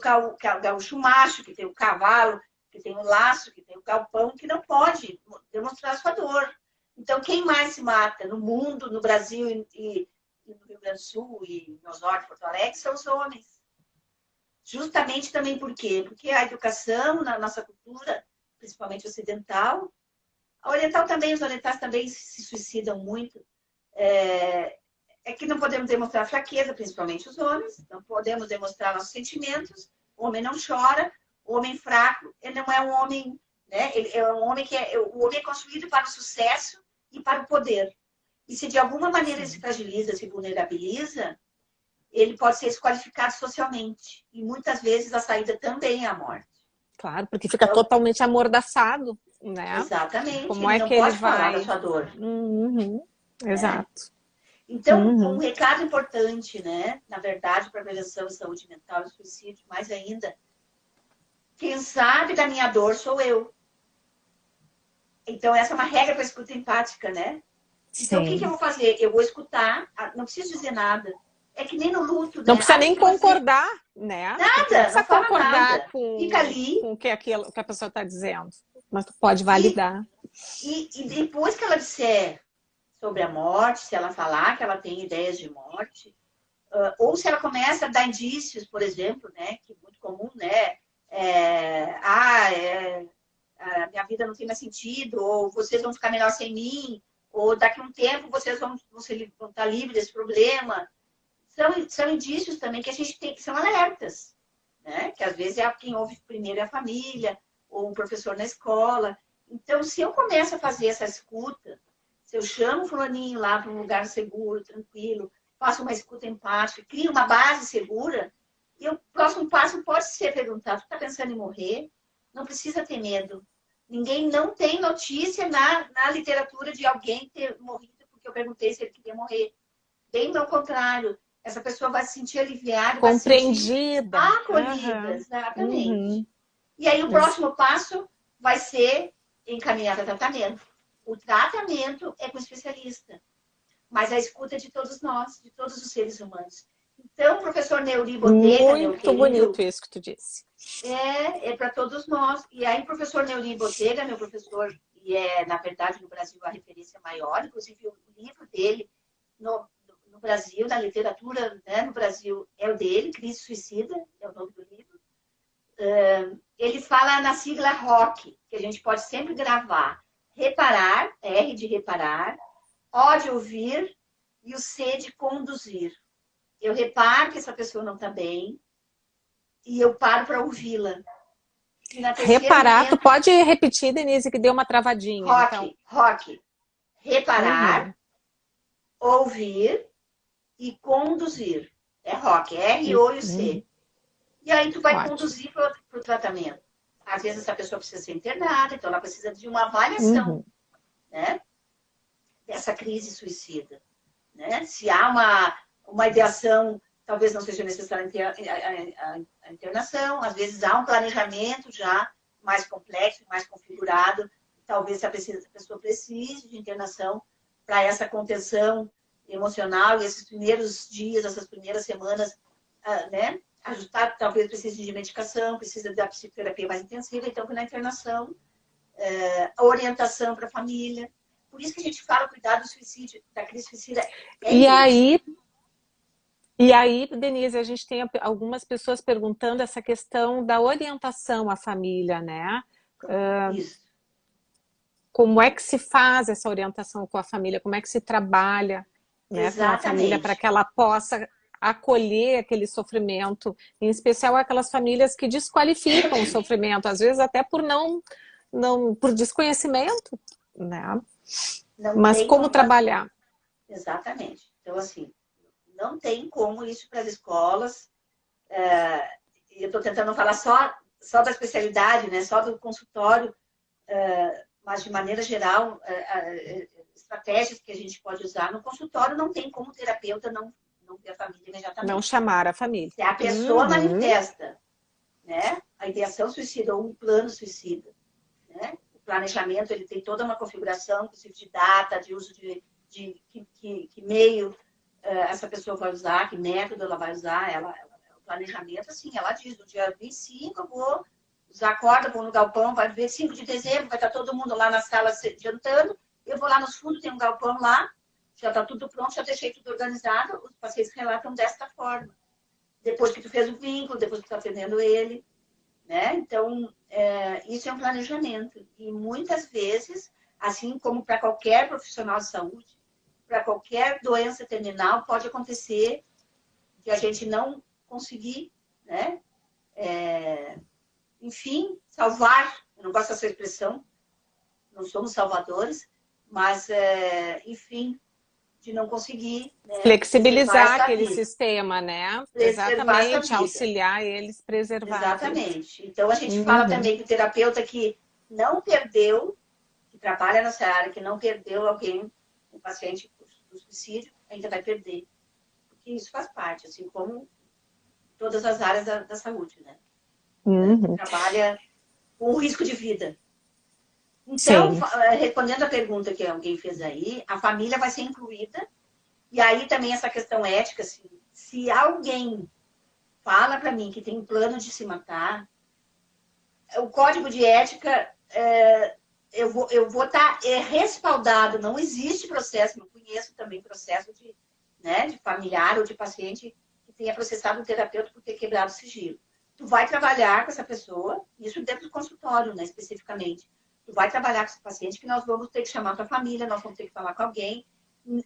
gaúcho macho, que tem o cavalo, que tem o laço, que tem o galpão, que não pode demonstrar a sua dor. Então, quem mais se mata no mundo, no Brasil e no Rio Grande do Sul e no Norte, Porto Alegre, são os homens. Justamente também por quê? Porque a educação na nossa cultura, principalmente ocidental, a oriental também, os orientais também se suicidam muito, é que não podemos demonstrar fraqueza, principalmente os homens, não podemos demonstrar nossos sentimentos, o homem não chora, o homem fraco, ele não é um homem, né? Ele é um homem o homem é construído para o sucesso e para o poder. E se de alguma maneira ele se fragiliza, se vulnerabiliza, ele pode ser desqualificado socialmente. E muitas vezes a saída também é a morte. Claro, porque fica totalmente amordaçado, né? Exatamente. Como ele é não que pode ele falar vai... da sua dor. Exato. Então, um recado importante, né? Na verdade, para a prevenção e saúde mental e suicídio, mais ainda, quem sabe da minha dor sou eu. Então, essa é uma regra para a escuta empática, né? Então, o que eu vou fazer? Eu vou escutar, não preciso dizer nada. É que nem no luto, né? Não precisa nem concordar, né? Nada, não precisa concordar nada. com Fica ali. Com o que a pessoa está dizendo. Mas tu pode validar. E depois que ela disser sobre a morte, se ela falar que ela tem ideias de morte, ou se ela começa a dar indícios, por exemplo, né? Que é muito comum, né? A minha vida não tem mais sentido, ou vocês vão ficar melhor sem mim, ou daqui a um tempo vocês vão estar livres desse problema. São indícios também que a gente tem, que são alertas, né? Que às vezes quem ouve primeiro é a família, ou um professor na escola. Então, se eu começo a fazer essa escuta, se eu chamo o fulaninho lá para um lugar seguro, tranquilo, faço uma escuta empática, crio uma base segura, e o próximo passo pode ser perguntar, tu está pensando em morrer? Não precisa ter medo. Ninguém não tem notícia na literatura de alguém ter morrido porque eu perguntei se ele queria morrer. Bem ao contrário. Essa pessoa vai se sentir aliviada, compreendida, vai se sentir acolhida, exatamente. E aí o próximo passo vai ser encaminhar para tratamento. O tratamento é com o especialista, mas a escuta é de todos nós, de todos os seres humanos. Então, o professor Neuri Botega, meu Muito bonito querido, isso que tu disse. é para todos nós. E aí, o professor Neuri Botega, meu professor, e é, na verdade, no Brasil, a referência maior, inclusive o livro dele no Brasil, na literatura, né, no Brasil, é o dele, Crise Suicida, é o nome do livro. Ele fala na sigla ROC, que a gente pode sempre gravar. Reparar, R de reparar, O de ouvir e o C de conduzir. Eu reparo que essa pessoa não está bem e eu paro para ouvi-la. E na terceiro Reparar, tu momento, pode repetir, Denise, que deu uma travadinha, então. ROC. Reparar, Uhum. ouvir e conduzir. É ROC, R, O e o Uhum. C. E aí tu vai Ótimo. conduzir para o tratamento. Às vezes essa pessoa precisa ser internada, então ela precisa de uma avaliação, Uhum. né, dessa crise suicida. Né? Se há uma ideação, talvez não seja necessária a internação, às vezes há um planejamento já mais complexo, mais configurado, talvez a pessoa precise de internação para essa contenção emocional e esses primeiros dias, essas primeiras semanas, né? Ajustar, talvez precise de medicação, precisa da psicoterapia mais intensiva, então na internação, a orientação para a família. Por isso que a gente fala cuidado do suicídio, da crise suicida é E imenso. aí, e aí, Denise, a gente tem algumas pessoas perguntando essa questão da orientação à família, né? Isso. Como é que se faz essa orientação com a família? Como é que se trabalha, né, com a família para Exatamente. que ela possa acolher aquele sofrimento, em especial aquelas famílias que desqualificam o sofrimento, às vezes até por não por desconhecimento, né? Não Mas tem como como fazer. trabalhar? Exatamente. Então, assim, não tem como isso para as escolas. Eu estou tentando falar só da especialidade, né? Só do consultório, mas de maneira geral, estratégias que a gente pode usar. No consultório não tem como o terapeuta não ver a família Não imediatamente. chamar a família. Se a pessoa Uhum. manifesta, né, a ideação suicida ou um plano suicida, né? O planejamento ele tem toda uma configuração, inclusive de data, de uso de que meio essa pessoa vai usar, que método ela vai usar, o planejamento, assim, ela diz, no dia 25 eu vou usar a corda, vou no galpão, vai ver 5 de dezembro, vai estar todo mundo lá na sala jantando, eu vou lá nos fundos, tem um galpão lá, já está tudo pronto, já deixei tudo organizado, os pacientes relatam desta forma. Depois que tu fez o vínculo, depois que tu está atendendo ele, né? Então, isso é um planejamento. E muitas vezes, assim como para qualquer profissional de saúde, para qualquer doença terminal, pode acontecer de a gente não conseguir, né? Enfim, salvar. Eu não gosto dessa expressão, não somos salvadores, mas, enfim, de não conseguir, né, preservar Flexibilizar essa aquele vida. sistema, né? Preservar essa Exatamente, vida. auxiliar eles, preservar a vida. Exatamente. Então, a gente fala Uhum. também que o terapeuta que não perdeu, que trabalha nessa área, que não perdeu alguém, um paciente do suicídio, ainda vai perder. Porque isso faz parte, assim como todas as áreas da saúde, né? Que Uhum. trabalha com o risco de vida. Então, Sim. respondendo a pergunta que alguém fez aí, a família vai ser incluída. E aí também essa questão ética, assim, se alguém fala para mim que tem um plano de se matar, o código de ética, eu vou estar respaldado. Não existe processo, não conheço também processo né, de familiar ou de paciente que tenha processado um terapeuta por ter quebrado o sigilo. Tu vai trabalhar com essa pessoa, isso dentro do consultório, né, especificamente. Tu vai trabalhar com esse paciente que nós vamos ter que chamar tua família, nós vamos ter que falar com alguém.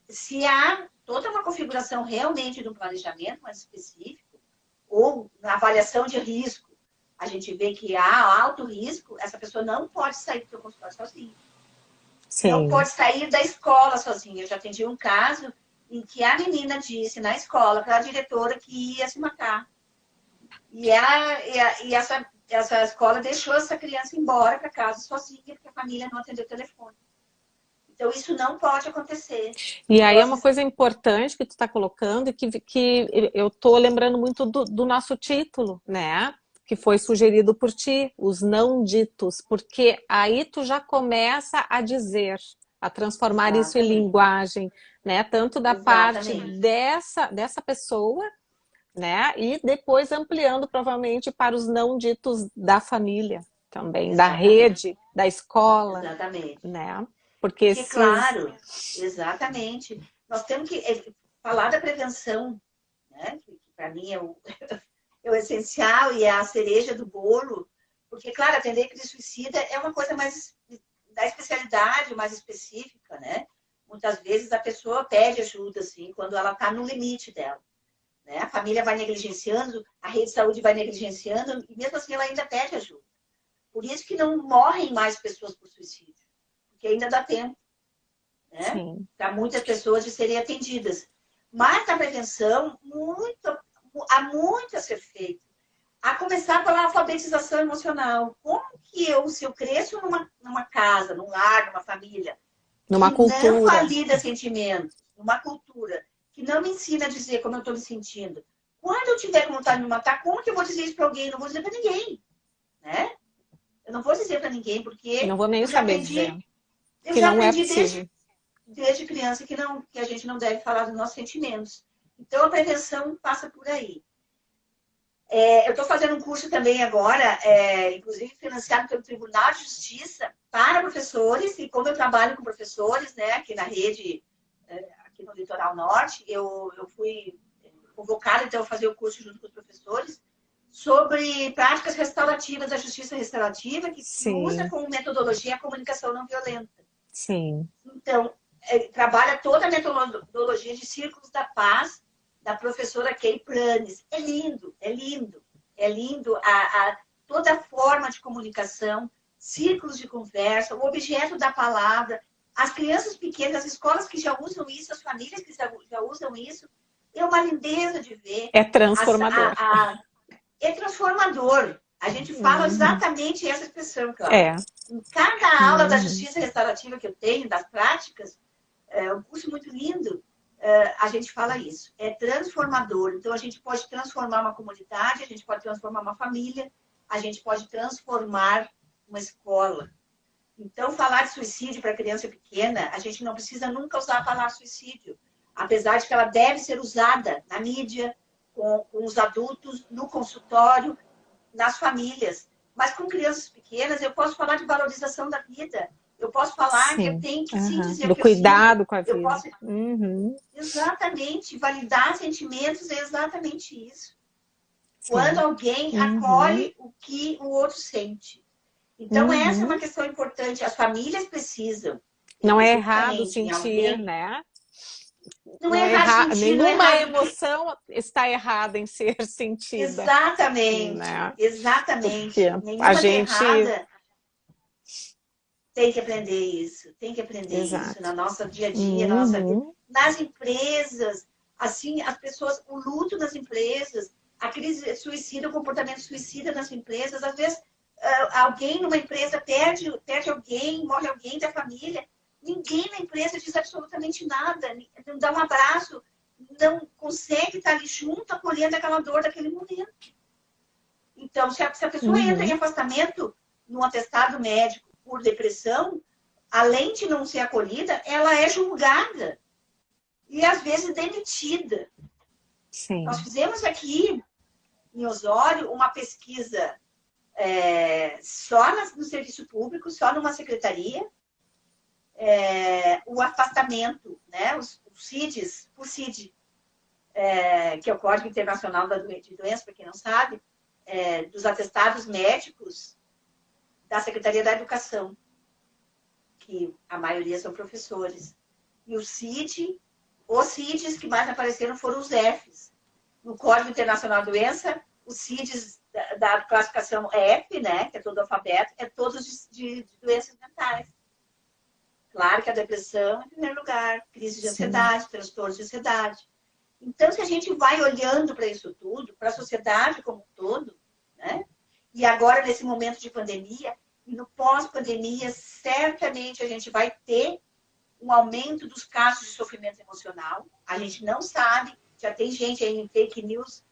Se há toda uma configuração realmente de um planejamento mais específico, ou na avaliação de risco, a gente vê que há alto risco, essa pessoa não pode sair do seu consultório sozinha. Não Sim. pode sair da escola sozinha. Eu já atendi um caso em que a menina disse na escola para a diretora que ia se matar. E essa escola deixou essa criança embora para casa sozinha, porque a família não atendeu o telefone. Então, isso não pode acontecer. E aí é Nós, uma coisa importante que tu está colocando, que eu estou lembrando muito do nosso título, né? Que foi sugerido por ti, os não ditos, porque aí tu já começa a dizer, a transformar isso em exatamente. linguagem, né? Tanto da parte Exatamente. dessa pessoa, né? E depois ampliando provavelmente para os não ditos da família também, da Exatamente, rede, da escola, exatamente. né? Porque Porque, esses, claro, exatamente, nós temos que falar da prevenção, né? Que para mim é o essencial e é a cereja do bolo, porque, claro, atender crise suicida é uma coisa mais da especialidade, mais específica, né? Muitas vezes a pessoa pede ajuda, assim, quando ela está no limite dela, né? A família vai negligenciando, a rede de saúde vai negligenciando, e mesmo assim ela ainda pede ajuda. Por isso que não morrem mais pessoas por suicídio, porque ainda dá tempo, né? sim, Para muitas pessoas de serem atendidas. Mas a prevenção, há muito a ser feito. A começar pela alfabetização emocional. Como que eu, se eu cresço numa casa, num lar, numa família, numa que não cultura, valida sentimentos, numa cultura, que não me ensina a dizer como eu estou me sentindo. Quando eu tiver vontade de me matar, como que eu vou dizer isso para alguém? Não vou dizer para ninguém, né? Eu não vou dizer para ninguém, porque não vou nem eu já saber dizer aprendi, eu que já não é aprendi possível. desde criança que a gente não deve falar dos nossos sentimentos. Então, a prevenção passa por aí. Eu estou fazendo um curso também agora, inclusive financiado pelo Tribunal de Justiça, para professores, e como eu trabalho com professores, né, aqui na rede, aqui no Litoral Norte, eu fui convocada, então, a fazer o curso junto com os professores, sobre práticas restaurativas da justiça restaurativa, que usa Sim, como metodologia a comunicação não violenta. sim. Então, trabalha toda a metodologia de Círculos da Paz, da professora Kay Pranes. É lindo, é lindo. É lindo toda a forma de comunicação, círculos de conversa, o objeto da palavra, as crianças pequenas, as escolas que já usam isso, as famílias que já usam isso. É uma lindeza de ver. É transformador. É transformador. A gente fala Uhum. exatamente essa expressão, Cláudia. É. Em cada aula da Uhum. justiça restaurativa que eu tenho, das práticas, é um curso muito lindo, a gente fala isso. É transformador. Então, a gente pode transformar uma comunidade, a gente pode transformar uma família, a gente pode transformar uma escola. Então, falar de suicídio para criança pequena, a gente não precisa nunca usar a palavra suicídio, apesar de que ela deve ser usada na mídia, com os adultos, no consultório, nas famílias. Mas com crianças pequenas, eu posso falar de valorização da vida. Eu posso falar que eu Sim. tenho que sim Uhum. dizer o Do que eu sinto. cuidado com a Eu vida. posso Uhum. exatamente validar sentimentos, é exatamente isso. Quando Sim. alguém Uhum. acolhe o que o outro sente. Então, essa é uma Uhum. questão importante. As famílias precisam, Não é errado especificamente em sentir, alguém. né? Não Não é é errado sentir, não é nenhuma errado que. emoção está errada em ser sentida, Exatamente, né? Porque exatamente. a Nenhuma está gente, errada. Tem que aprender isso, tem que aprender isso exato. na nossa dia a dia, na nossa vida. Uhum. Nas empresas, assim, as pessoas, o luto das empresas, a crise suicida, o comportamento suicida nas empresas, às vezes alguém numa empresa perde alguém, morre alguém da família, ninguém na empresa diz absolutamente nada, não dá um abraço, não consegue estar ali junto, acolhendo aquela dor daquele momento. Então, se a pessoa entra em Uhum. afastamento no atestado médico por depressão, além de não ser acolhida, ela é julgada e às vezes demitida. Nós Sim. fizemos aqui em Osório uma pesquisa só no serviço público, só numa secretaria, o afastamento, né, os CIDs, o CID, que é o Código Internacional de Doença, para quem não sabe, dos atestados médicos da Secretaria da Educação, que a maioria são professores. E o CID, os CIDs que mais apareceram foram os Fs. No Código Internacional da Doença, os CIDs da classificação F, né, que é todo alfabeto, é todos de doenças mentais. Claro que a depressão, em primeiro lugar, crise de Sim. ansiedade, transtorno de ansiedade. Então, se a gente vai olhando para isso tudo, para a sociedade como um todo, né? E agora, nesse momento de pandemia, e no pós-pandemia, certamente a gente vai ter um aumento dos casos de sofrimento emocional. A gente não sabe, já tem gente aí em fake news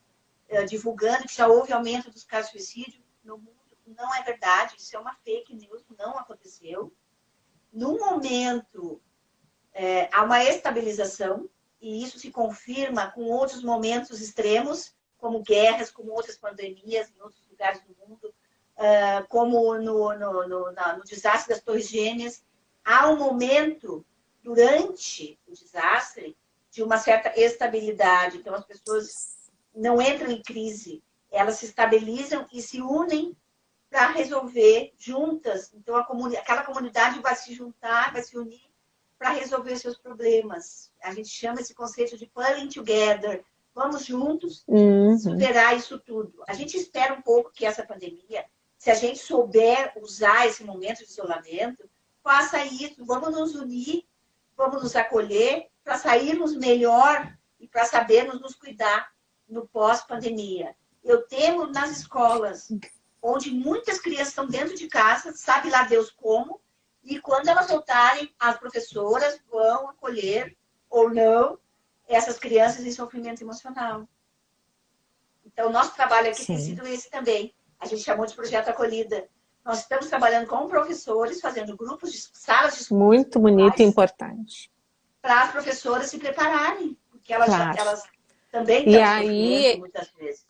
divulgando que já houve aumento dos casos de suicídio no mundo. Não é verdade, isso é uma fake news, não aconteceu. No momento, há uma estabilização, e isso se confirma com outros momentos extremos, como guerras, como outras pandemias em outros lugares do mundo, como no desastre das Torres Gêmeas. Há um momento, durante o desastre, de uma certa estabilidade. Então, as pessoas não entram em crise, elas se estabilizam e se unem para resolver juntas. Então, aquela comunidade vai se juntar, vai se unir para resolver seus problemas. A gente chama esse conceito de pulling together. Vamos juntos superar isso tudo. A gente espera um pouco que essa pandemia, se a gente souber usar esse momento de isolamento, faça isso. Vamos nos unir, vamos nos acolher para sairmos melhor e para sabermos nos cuidar no pós-pandemia. Eu temo nas escolas, onde muitas crianças estão dentro de casa, sabe lá Deus como, e quando elas voltarem, as professoras vão acolher, ou não, essas crianças em sofrimento emocional. Então, nosso trabalho aqui tem sido esse também. A gente chamou de Projeto Acolhida. Nós estamos trabalhando com professores, fazendo grupos de salas de estudo. Muito bonito e importante. Para as professoras se prepararem, porque elas também e estão aí, muitas vezes.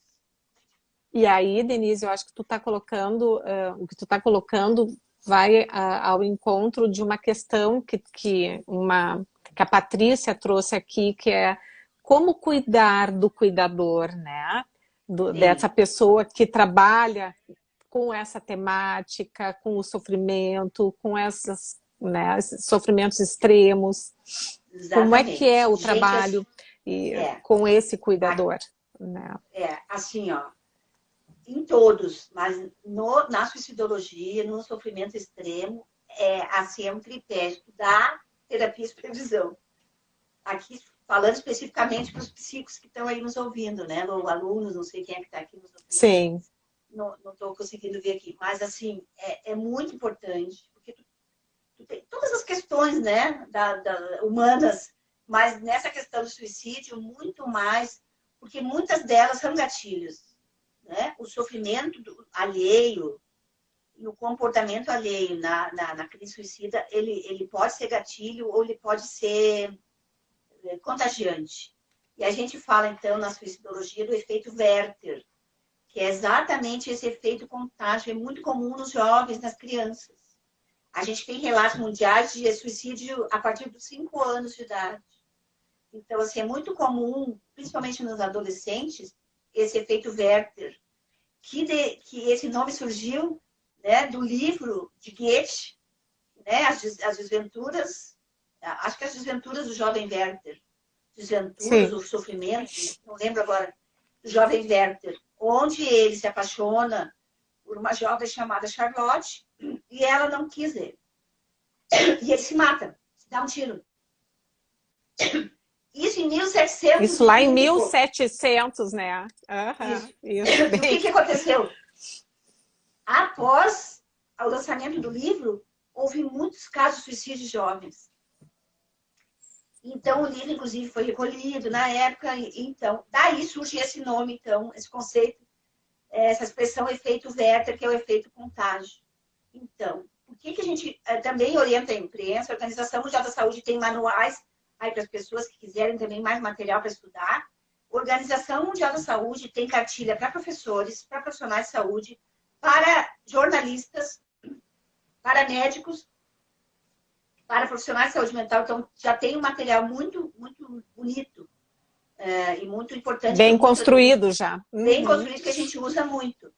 E aí, Denise, eu acho que tu está colocando, o que tu está colocando vai ao encontro de uma questão que a Patrícia trouxe aqui, que é como cuidar do cuidador, né? Dessa pessoa que trabalha com essa temática, com o sofrimento, com esses sofrimentos extremos. Exatamente. Como é que é o trabalho com esse cuidador? Né? Assim, ó, em todos, mas na suicidologia, no sofrimento extremo, assim, é um tripé: estudar, terapia e supervisão. Aqui, falando especificamente para os psicos que estão aí nos ouvindo, né? Ou alunos, não sei quem é que está aqui nos ouvindo. Sim. Não estou conseguindo ver aqui. Mas, assim, é muito importante, porque tu tem todas as questões, né, humanas, mas nessa questão do suicídio, muito mais, porque muitas delas são gatilhos. Né? O sofrimento alheio e o comportamento alheio na crise suicida, ele pode ser gatilho ou ele pode ser contagiante. E a gente fala, então, na suicidologia do efeito Werther, que é exatamente esse efeito contágio, é muito comum nos jovens, nas crianças. A gente tem relatos mundiais de suicídio a partir dos 5 anos de idade. Então, assim, é muito comum, principalmente nos adolescentes, esse efeito Werther, que esse nome surgiu, né, do livro de Goethe, né, as desventuras, acho que as desventuras do jovem Werther, desventuras, o sofrimento, não lembro agora, do jovem Werther, onde ele se apaixona por uma jovem chamada Charlotte e ela não quis ele. E ele se mata, se dá um tiro. Isso em 1700. Isso lá em 1700, né? Isso. O que aconteceu? Após o lançamento do livro, houve muitos casos de suicídio de jovens. Então, o livro, inclusive, foi recolhido na época. Então, daí surge esse nome, então, esse conceito, essa expressão efeito Werther, que é o efeito contágio. Então, o que a gente também orienta a imprensa? A Organização Mundial da Saúde tem manuais aí para as pessoas que quiserem também mais material para estudar. A Organização Mundial da Saúde tem cartilha para professores, para profissionais de saúde, para jornalistas, para médicos, para profissionais de saúde mental. Então, já tem um material muito, muito bonito e muito importante. Bem construído já. Bem construído, que a gente usa muito.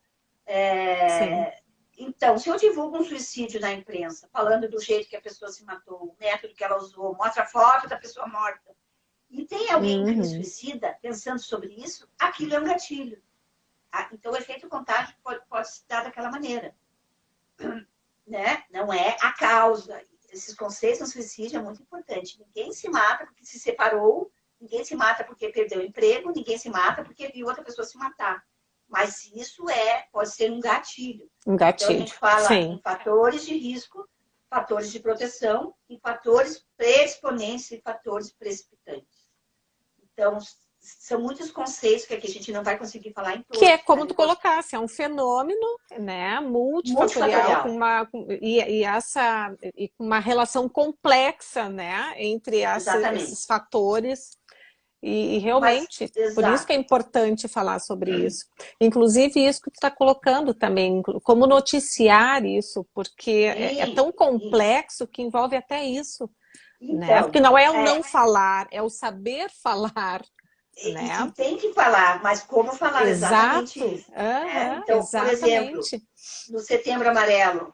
Então, se eu divulgo um suicídio na imprensa, falando do jeito que a pessoa se matou, o método que ela usou, mostra a foto da pessoa morta, e tem alguém que se suicida pensando sobre isso, aquilo é um gatilho. Então, o efeito contágio pode se dar daquela maneira. Né? Não é a causa. Esses conceitos no suicídio é muito importante. Ninguém se mata porque se separou, ninguém se mata porque perdeu o emprego, ninguém se mata porque viu outra pessoa se matar. Mas isso pode ser um gatilho. Um gatilho. Então, a gente fala em fatores de risco, fatores de proteção, em fatores predisponentes e fatores precipitantes. Então, são muitos conceitos que aqui a gente não vai conseguir falar em todos. Que é como tu colocasse, é um fenômeno, né, multifatorial, com uma relação complexa, né, entre esses fatores. E Mas, realmente, por isso que é exato. importante falar sobre isso. Inclusive, isso que tu está colocando também, como noticiar isso, porque é Sim, tão isso. complexo que envolve até isso, né? Porque Então, não é o não falar, é o saber falar, e né? tem que falar, mas como falar exatamente Exato, isso, né? aham, Então, por exemplo, exatamente. no Setembro Amarelo,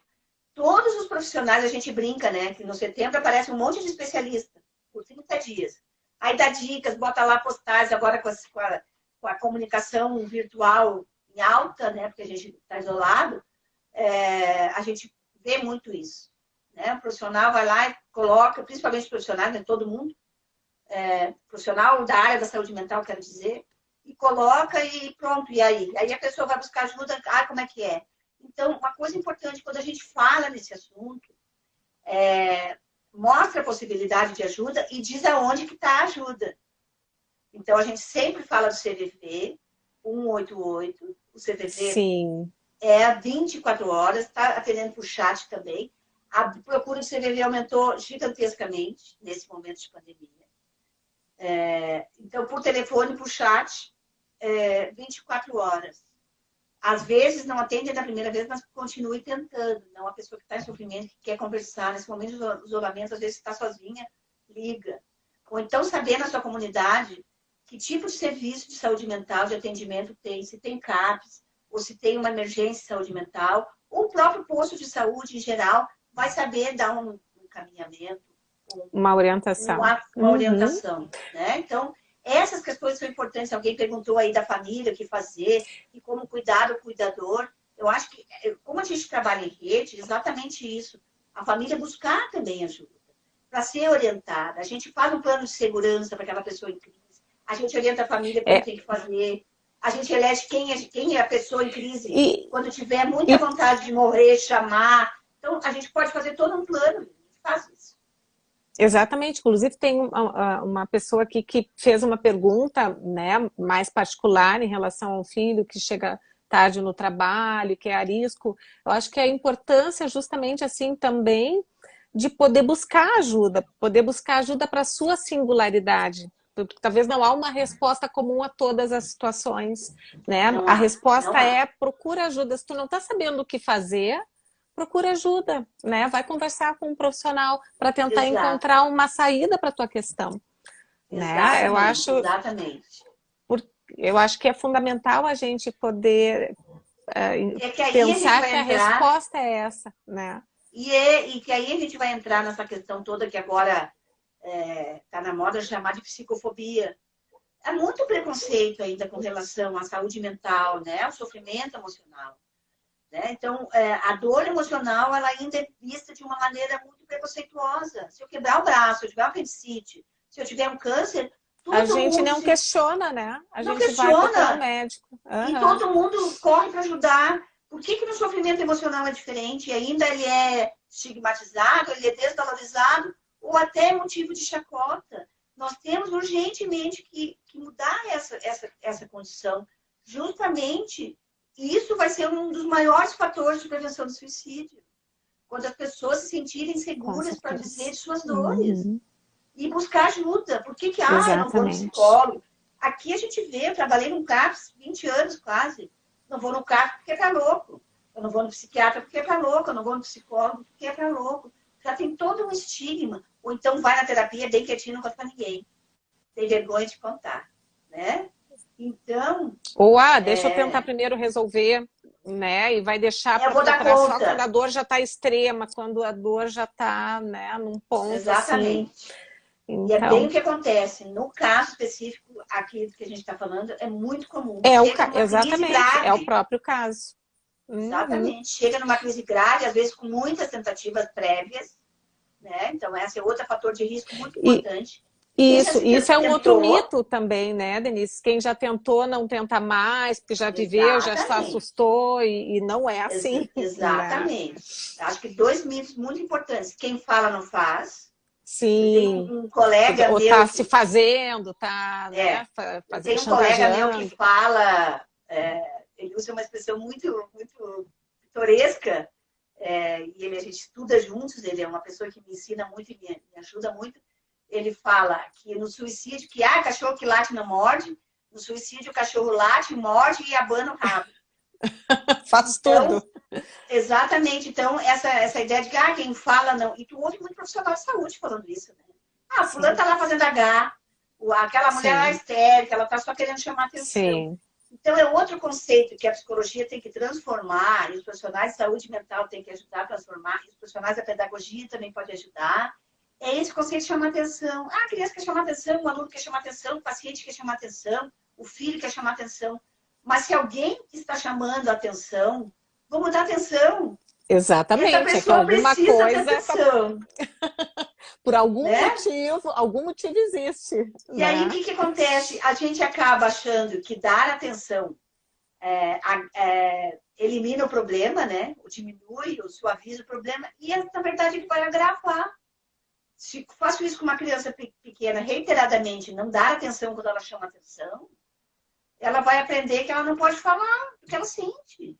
todos os profissionais, a gente brinca, né? Que no setembro aparece um monte de especialista por 30 dias. Aí dá dicas, bota lá postais, agora com a comunicação virtual em alta, né? Porque a gente está isolado, a gente vê muito isso. Né? O profissional vai lá e coloca, principalmente os profissionais, né? Todo mundo, profissional da área da saúde mental, quero dizer, e coloca e pronto, e aí? Aí a pessoa vai buscar ajuda, como é que é? Então, uma coisa importante, quando a gente fala nesse assunto, mostra a possibilidade de ajuda e diz aonde que está a ajuda. Então, a gente sempre fala do CVV 188, o CVV Sim. é 24 horas, está atendendo por chat também. A procura do CVV aumentou gigantescamente nesse momento de pandemia. Então, por telefone, por chat, 24 horas. Às vezes não atende na primeira vez, mas continue tentando. Não a pessoa que está em sofrimento, que quer conversar. Nesse momento de isolamento, às vezes está sozinha, liga. Ou então saber na sua comunidade que tipo de serviço de saúde mental, de atendimento tem, se tem CAPS, ou se tem uma emergência de saúde mental, ou o próprio posto de saúde em geral vai saber dar um encaminhamento, Uma orientação. uma Uhum. orientação. Né? Então, essas questões são importantes. Alguém perguntou aí da família, o que fazer, e como cuidar do cuidador. Eu acho que, como a gente trabalha em rede, exatamente isso. A família buscar também ajuda, para ser orientada. A gente faz um plano de segurança para aquela pessoa em crise. A gente orienta a família como É, tem que fazer. A gente elege quem é a pessoa em crise. e, Quando tiver muita e vontade de morrer, chamar. Então, a gente pode fazer todo um plano. A gente faz isso. exatamente, inclusive tem uma pessoa aqui que fez uma pergunta, né, mais particular em relação ao filho que chega tarde no trabalho, que é arisco. Eu acho que a importância justamente assim também de poder buscar ajuda para a sua singularidade. Porque talvez não há uma resposta comum a todas as situações, né? Não A há, não resposta há. é procura ajuda. Se tu não está sabendo o que fazer, procura ajuda, né? Vai conversar com um profissional para tentar Exato. encontrar uma saída para a tua questão, né? Exatamente, exatamente. Eu acho que é fundamental a gente poder É que aí a gente pensar vai que a entrar, resposta é essa, né? e que aí a gente vai entrar nessa questão toda que agora está na moda chamar de psicofobia. Há muito preconceito ainda com relação à saúde mental, né? Ao sofrimento emocional. Né? Então, a dor emocional ela ainda é vista de uma maneira muito preconceituosa. Se eu quebrar o braço, se eu tiver um apendicite, se eu tiver um câncer, A todo gente mundo não questiona, né? A não gente vai procurar um questiona. médico. E Uhum. todo mundo corre para ajudar. Por que no sofrimento emocional é diferente? E ainda ele é estigmatizado, ele é desvalorizado, ou até motivo de chacota. Nós temos urgentemente que mudar essa condição. Justamente, isso vai ser um dos maiores fatores de prevenção do suicídio. Quando as pessoas se sentirem Com seguras para dizer certeza. de suas dores. Uhum. E buscar ajuda. Por que, eu não vou no Exatamente. psicólogo? Aqui a gente vê, eu trabalhei num CAPS 20 anos quase. Não vou no CAPS porque é para louco. Eu não vou no psiquiatra porque é para louco. Eu não vou no psicólogo porque é para louco. Já tem todo um estigma. Ou então vai na terapia bem quietinho, não conta para ninguém. Tem vergonha de contar. Né? Então, Ou, deixa eu tentar primeiro resolver, né? E vai deixar eu para vou dar procurar só quando conta. a dor já está extrema, quando a dor já está, né, num ponto assim. Exatamente. E é bem o Então, que acontece. No caso específico aqui que a gente está falando, é muito comum. Chega numa crise exatamente, é o grave. próprio caso. Uhum. Exatamente. Chega numa crise grave, às vezes com muitas tentativas prévias, né? Então, esse é outro fator de risco muito E importante. Quem já se isso é um outro tentou, mito também, né, Denise? Quem já tentou não tenta mais, porque já viveu, já se exatamente. assustou e não é assim, né? Exatamente. Acho que dois mitos muito importantes. Quem fala não faz. Eu tenho Sim, um colega ou meu tá se que fazendo, tá, né, eu tenho um colega meu que chantageando. fala, ele usa uma expressão muito, muito pitoresca, e a gente estuda juntos, ele é uma pessoa que me ensina muito e me ajuda muito. ele fala que no suicídio, que cachorro que late não morde, no suicídio o cachorro late, morde e abana o rabo. Faz Então, tudo. exatamente. Então, essa ideia de que quem fala não. E tu ouve muito profissional de saúde falando isso, né? Fulano tá lá fazendo aquela mulher lá histérica, ela tá só querendo chamar atenção. Sim. Então, é outro conceito que a psicologia tem que transformar, e os profissionais de saúde mental têm que ajudar a transformar, e os profissionais da pedagogia também podem ajudar. É esse conceito de chamar atenção. A criança quer chamar atenção, o aluno quer chamar atenção, o paciente quer chamar atenção, o filho quer chamar atenção. Mas se alguém está chamando a atenção, vamos dar atenção. Exatamente. Essa pessoa alguma precisa coisa de atenção. Por algum motivo existe. E aí, o que acontece? A gente acaba achando que dar atenção elimina o problema, né? Ou diminui, ou suaviza o problema. E, na verdade, ele vai agravar. Se faço isso com uma criança pequena reiteradamente, não dar atenção quando ela chama atenção, ela vai aprender que ela não pode falar do que ela sente.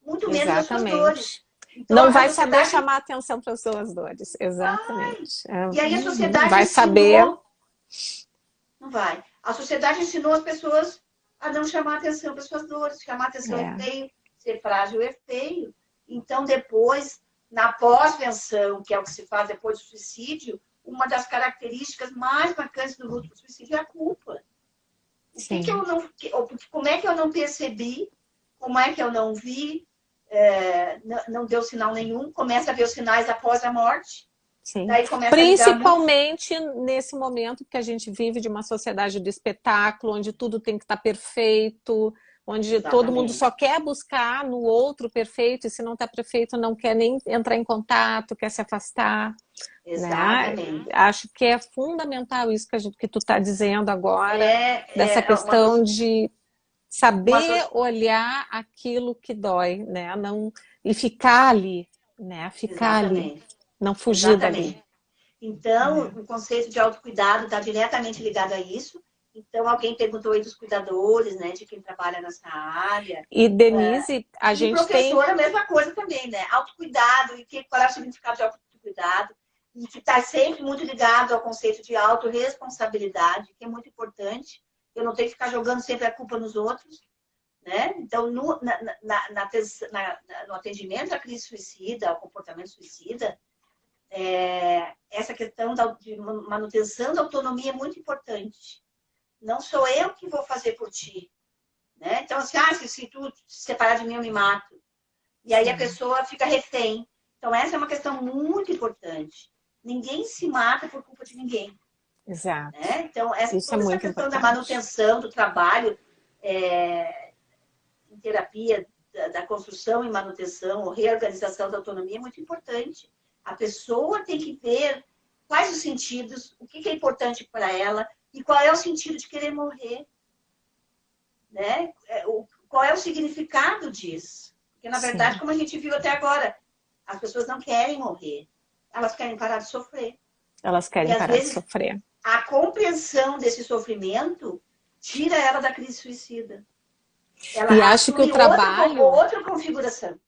Muito menos as suas dores. Então, não vai saber chamar atenção para as suas dores. Exatamente. E aí a sociedade vai saber. Não vai. A sociedade ensinou as pessoas a não chamar atenção para as suas dores. Chamar atenção é feio, ser frágil é feio. Então, depois, na pós-venção, que é o que se faz depois do suicídio, uma das características mais marcantes do luto do suicídio é a culpa. Como é que eu não percebi? Como é que eu não vi? Não deu sinal nenhum. Começa a ver os sinais após a morte. Sim. Daí começa principalmente nesse momento que a gente vive de uma sociedade do espetáculo, onde tudo tem que estar perfeito, onde todo mundo só quer buscar no outro perfeito, e se não está perfeito não quer nem entrar em contato, quer se afastar. Exatamente. Né? Acho que é fundamental isso que tu está dizendo agora, dessa questão de saber olhar aquilo que dói, né? E ficar ali, né? Ficar ali, não fugir dali. Então, o conceito de autocuidado está diretamente ligado a isso. Então, alguém perguntou aí dos cuidadores, né? De quem trabalha nessa área. E, Denise, a gente professor é a mesma coisa também, né? Autocuidado, e qual é o significado de autocuidado? E que está sempre muito ligado ao conceito de autorresponsabilidade, que é muito importante. Eu não tenho que ficar jogando sempre a culpa nos outros, né? Então, no atendimento à crise suicida, ao comportamento suicida, essa questão de manutenção da autonomia é muito importante. Não sou eu que vou fazer por ti, né? Então, assim, se tu se separar de mim, eu me mato. E aí a pessoa fica refém. Então, essa é uma questão muito importante. Ninguém se mata por culpa de ninguém. Exato. Né? Então, essa questão importante. da manutenção do trabalho em terapia, da construção e manutenção, ou reorganização da autonomia é muito importante. A pessoa tem que ver quais os sentidos, o que é importante para ela e qual é o sentido de querer morrer. Né? Qual é o significado disso? Porque, na verdade, como a gente viu até agora, as pessoas não querem morrer. Elas querem parar de sofrer. Elas querem parar de sofrer. A compreensão desse sofrimento tira ela da crise suicida. Ela e acho que o trabalho... outra configuração.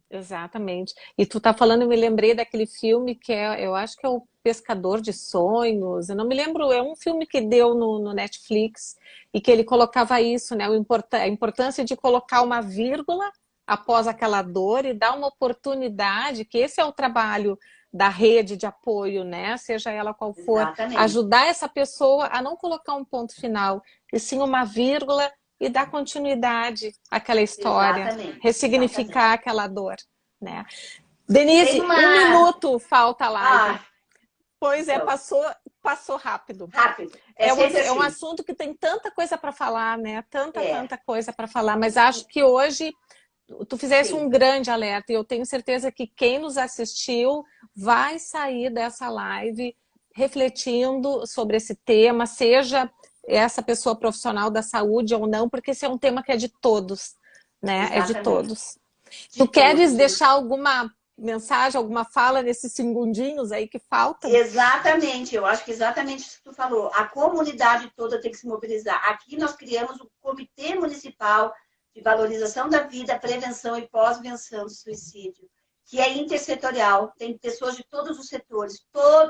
Exatamente. E tu tá falando, eu me lembrei daquele filme que eu acho que é o Pescador de Sonhos, eu não me lembro, é um filme que deu no Netflix, e que ele colocava isso, né? A importância de colocar uma vírgula após aquela dor e dar uma oportunidade, que esse é o trabalho da rede de apoio, né? Seja ela qual for, ajudar essa pessoa a não colocar um ponto final, e sim uma vírgula, e dar continuidade àquela história, ressignificar aquela dor, né? Denise, 1 minuto falta a live. Pois é, passou rápido. É um assunto que tem tanta coisa para falar, né? Tanta coisa para falar, mas acho que hoje tu fizesse um grande alerta, e eu tenho certeza que quem nos assistiu vai sair dessa live refletindo sobre esse tema, seja essa pessoa profissional da saúde ou não, porque esse é um tema que é de todos, né? É de todos. Tu queres deixar alguma mensagem, alguma fala nesses segundinhos aí que faltam? Exatamente, eu acho que exatamente isso que tu falou. A comunidade toda tem que se mobilizar. Aqui nós criamos o Comitê Municipal de Valorização da Vida, Prevenção e Pós-Venção do Suicídio, que é intersetorial, tem pessoas de todos os setores,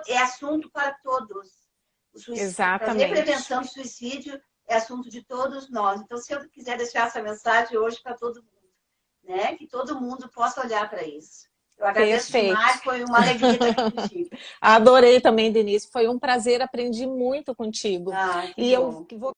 é assunto para todos. Fazer Exatamente. prevenção de suicídio é assunto de todos nós. Então, se eu quiser deixar essa mensagem hoje para todo mundo, né? Que todo mundo possa olhar para isso. Eu agradeço Perfeito. demais, foi uma alegria estar aqui contigo. Adorei também, Denise. Foi um prazer, aprendi muito contigo. Ah, que E eu bom. vou